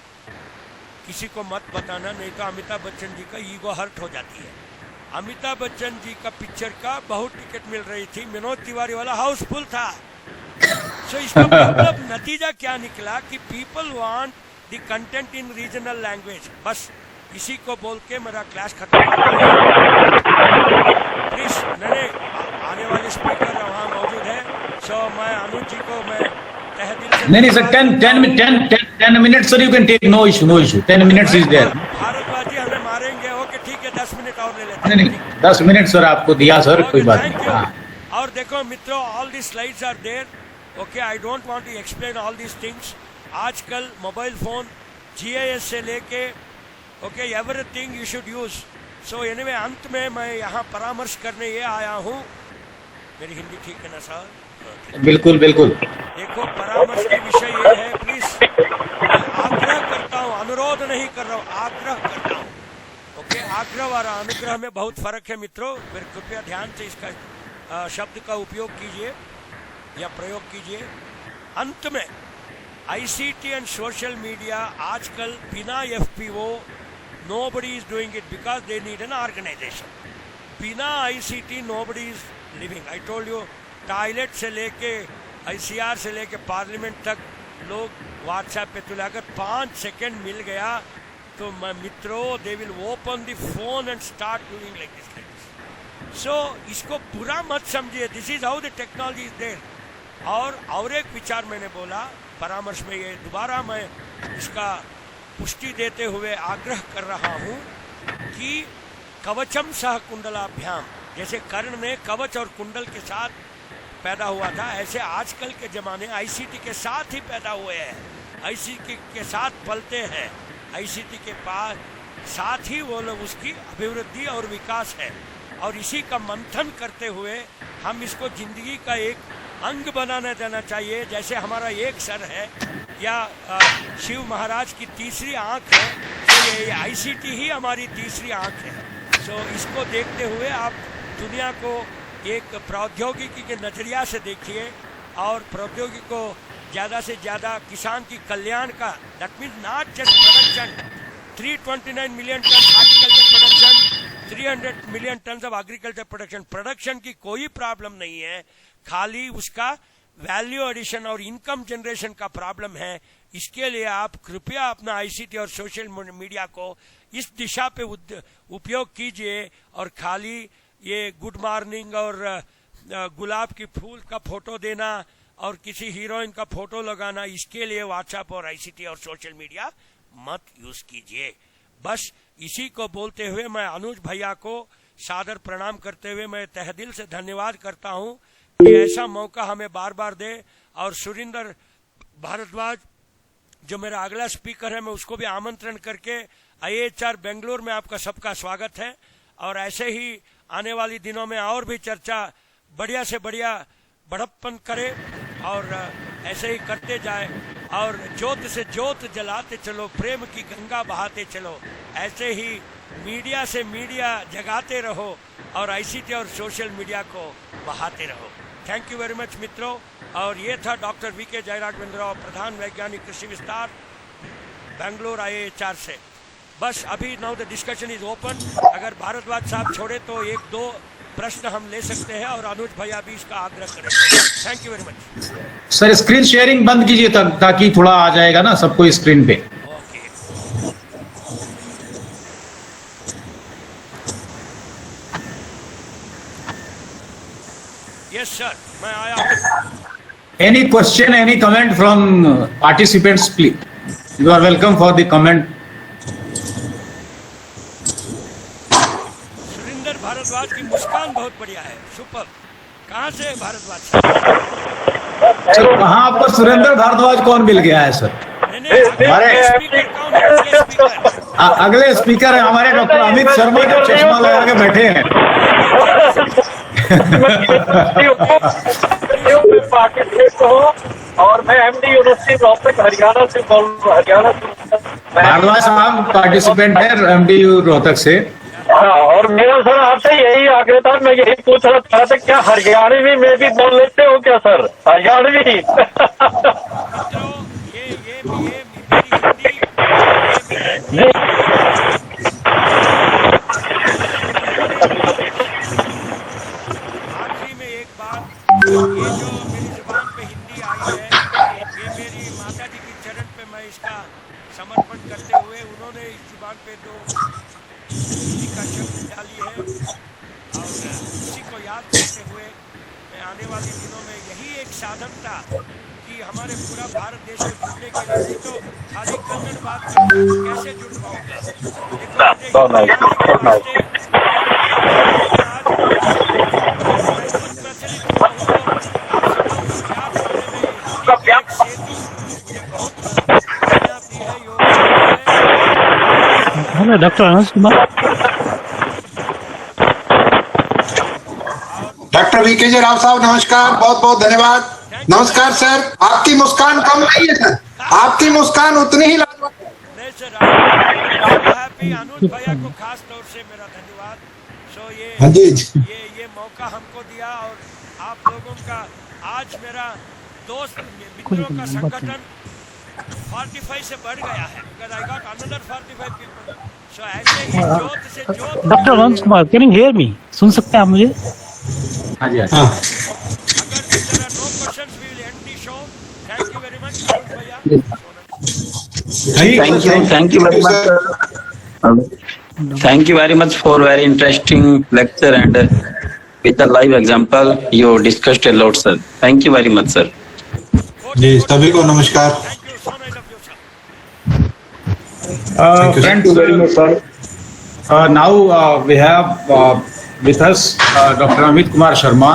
किसी को मत बताना, नहीं तो अमिताभ बच्चन जी का ईगो हर्ट हो जाती है। अमिताभ बच्चन जी का पिक्चर का बहुत टिकट मिल रही थी, मनोज तिवारी वाला हाउसफुल था। सो इसका मतलब नतीजा क्या निकला कि people want the content in regional language. बस इसी को बोल के मेरा क्लास खत्म। प्लीज नहीं, आने वाले स्पीकर वहाँ मौजूद है। सो मैं अनुज जी को मैं तहे दिल से नहीं sir, 10 minutes sir, you can take, no issue, 10 minutes is there। Bhardwaj जी हमें मारेंगे। ओके ठीक है, 10 मिनट और ले लेते हैं। नहीं 10 मिनट सर आपको दिया सर, कोई बात Thank नहीं। you. हाँ। और देखो मित्रों, all the slides are there. Okay, I don't want to explain all these things. आजकल मोबाइल फोन GIS से लेके okay everything you should use. So anyway, अंत में मैं यहाँ परामर्श करने ये आया हूँ। मेरी हिंदी ठीक है ना सर? बिल्कुल। देखो, परामर्श का विषय ये है, प्लीज आग्रह करता हूँ, अनुरोध नहीं कर रहा हूँ, आग्रह करता हूँ। ओके, आग्रह और अनुग्रह में बहुत फर्क है मित्रों। फिर कृपया ध्यान से इसका शब्द का उपयोग कीजिए या प्रयोग कीजिए। अंत में ICT एंड सोशल मीडिया आजकल बिना FPO Nobody is doing it because they need an organization. बिना ICT nobody is living. I told you, toilet से लेके ICR से लेके पार्लियामेंट तक लोग व्हाट्सएप पे तुले. अगर 5 सेकंड मिल गया तो मित्रों, they will open the phone and start doing like this. So इसको बुरा मत समझिए. This is how the technology is there. और एक विचार मैंने बोला परामर्श में, ये दोबारा मैं इसका पुष्टि देते हुए आग्रह कर रहा हूँ कि कवचम सह कुंडलाभ्याम, जैसे कर्ण ने कवच और कुंडल के साथ पैदा हुआ था, ऐसे आजकल के ज़माने ICT के साथ ही पैदा हुए हैं, ICT के साथ पलते हैं, ICT के पास साथ ही वो लोग उसकी अभिवृद्धि और विकास है. और इसी का मंथन करते हुए हम इसको जिंदगी का एक अंग बनाने देना चाहिए. जैसे हमारा एक सर है या शिव महाराज की तीसरी आंख है, तो ये ICT ही हमारी तीसरी आंख है. सो इसको देखते हुए आप दुनिया को एक प्रौद्योगिकी के नज़रिया से देखिए और प्रौद्योगिकी को ज़्यादा से ज़्यादा किसान की कल्याण का, that means not just production. 329 million tonne agriculture production, 300 million tonne of agriculture production. Production की कोई प्रॉब्लम नहीं है, खाली उसका वैल्यू एडिशन और इनकम जनरेशन का प्रॉब्लम है. इसके लिए आप कृपया अपना ICT और सोशल मीडिया को इस दिशा पे उपयोग कीजिए और खाली ये गुड मॉर्निंग और गुलाब की फूल का फोटो देना और किसी हीरोइन का फोटो लगाना, इसके लिए व्हाट्सएप और ICT और सोशल मीडिया मत यूज कीजिए. बस इसी को बोलते हुए मैं अनुज भैया को सादर प्रणाम करते हुए मैं तहे दिल से धन्यवाद करता हूं कि ऐसा मौका हमें बार बार दे. और सुरेंद्र भारद्वाज जो मेरा अगला स्पीकर है, मैं उसको भी आमंत्रण करके IHR बेंगलुरु में आपका सबका स्वागत है. और ऐसे ही आने वाली दिनों में और भी चर्चा बढ़िया से बढ़िया बड़प्पन करे और ऐसे ही करते जाए और ज्योत से ज्योत जलाते चलो, प्रेम की गंगा बहाते चलो. ऐसे ही मीडिया से मीडिया जगाते रहो और ICT और सोशल मीडिया को बहाते रहो. थैंक यू वेरी मच मित्रों. और ये था डॉक्टर VK जयराघवेंद्र राव, प्रधान वैज्ञानिक कृषि विस्तार बेंगलुरु IHR से. बस अभी now the discussion is open. अगर भारद्वाज साहब छोड़े तो 1-2 प्रश्न हम ले सकते हैं और अनुज भैया भी इसका आग्रह करेंगे. Thank you very much. Sir screen sharing बंद कीजिए ताकि थोड़ा आ जाएगा ना सबको स्क्रीन पे. ओके. यस सर, मैं आया. Any question, any comment from participants, please. You are welcome for the comment. Surendra Bhardwaj की मुस्कान बहुत बढ़िया है, सुपर. कहाँ से है भारद्वाज साहब? सर कहाँ पर सुरेंद्र भारद्वाज कौन मिल गया है सर? नहीं, हमारे स्पीकर कौन है? अगले स्पीकर अगले स्पीकर है हमारे डॉक्टर अमित शर्मा, जो चश्मा लगा के बैठे हैं. और मैं MD यूनिवर्सिटी रोहतक हरियाणा से बोल रहा हूँ. भारद्वाज साहब पार्टिसिपेंट है MD रोहतक से. हाँ, और मेरा सर आपसे यही आग्रह था, मैं यही पूछ रहा था क्या हरियाणवी में भी बोल लेते हो क्या सर? हरियाणवी आखिरी में एक बात, ये जो मेरी जुबान पे हिंदी आई है, ये मेरी माता जी की चरण पे मैं इसका समर्पण करते हुए, उन्होंने इस जुबान पे तो हिंदी का शब्द डाली है और उसी को याद करते हुए मैं आने वाले दिनों में यही एक साधन था कि हमारे पूरा भारत देश में जुड़ने के लिए, नहीं तो खाली कन्नड़ बात करके कैसे जुड़ hello doctor Anuj Kumar. Doctor VK Rao साहब नमस्कार, बहुत बहुत धन्यवाद. नमस्कार सर. आपकी मुस्कान कम नहीं है सर, आपकी मुस्कान उतनी ही लाजवाब है. नहीं सर, हैप्पी अनुज भैया को खास तौर से मेरा धन्यवाद. सो ये मौका हमको दिया और आप लोगों का आज मेरा दोस्त मित्रों का संगठन 45 से बढ़ गया है, because I got another 45 people. So ऐसे ही ज्योत से ज्योत doctor Anant Kumar, can you hear me? सुन सकते हैं आप मुझे? हाँ जी, हाँ हाँ अगर there are no questions we will end the show. Thank you very much भैया. Thank you very much, sir. Thank you very much for very interesting lecture and with a live example you discussed a lot, sir. Thank you very much, sir. जी सभी को नमस्कार Thank you, son. I love you, sir. Thank you, sir. Friends, very much, sir. Now we have with us Dr. Amit Kumar Sharma.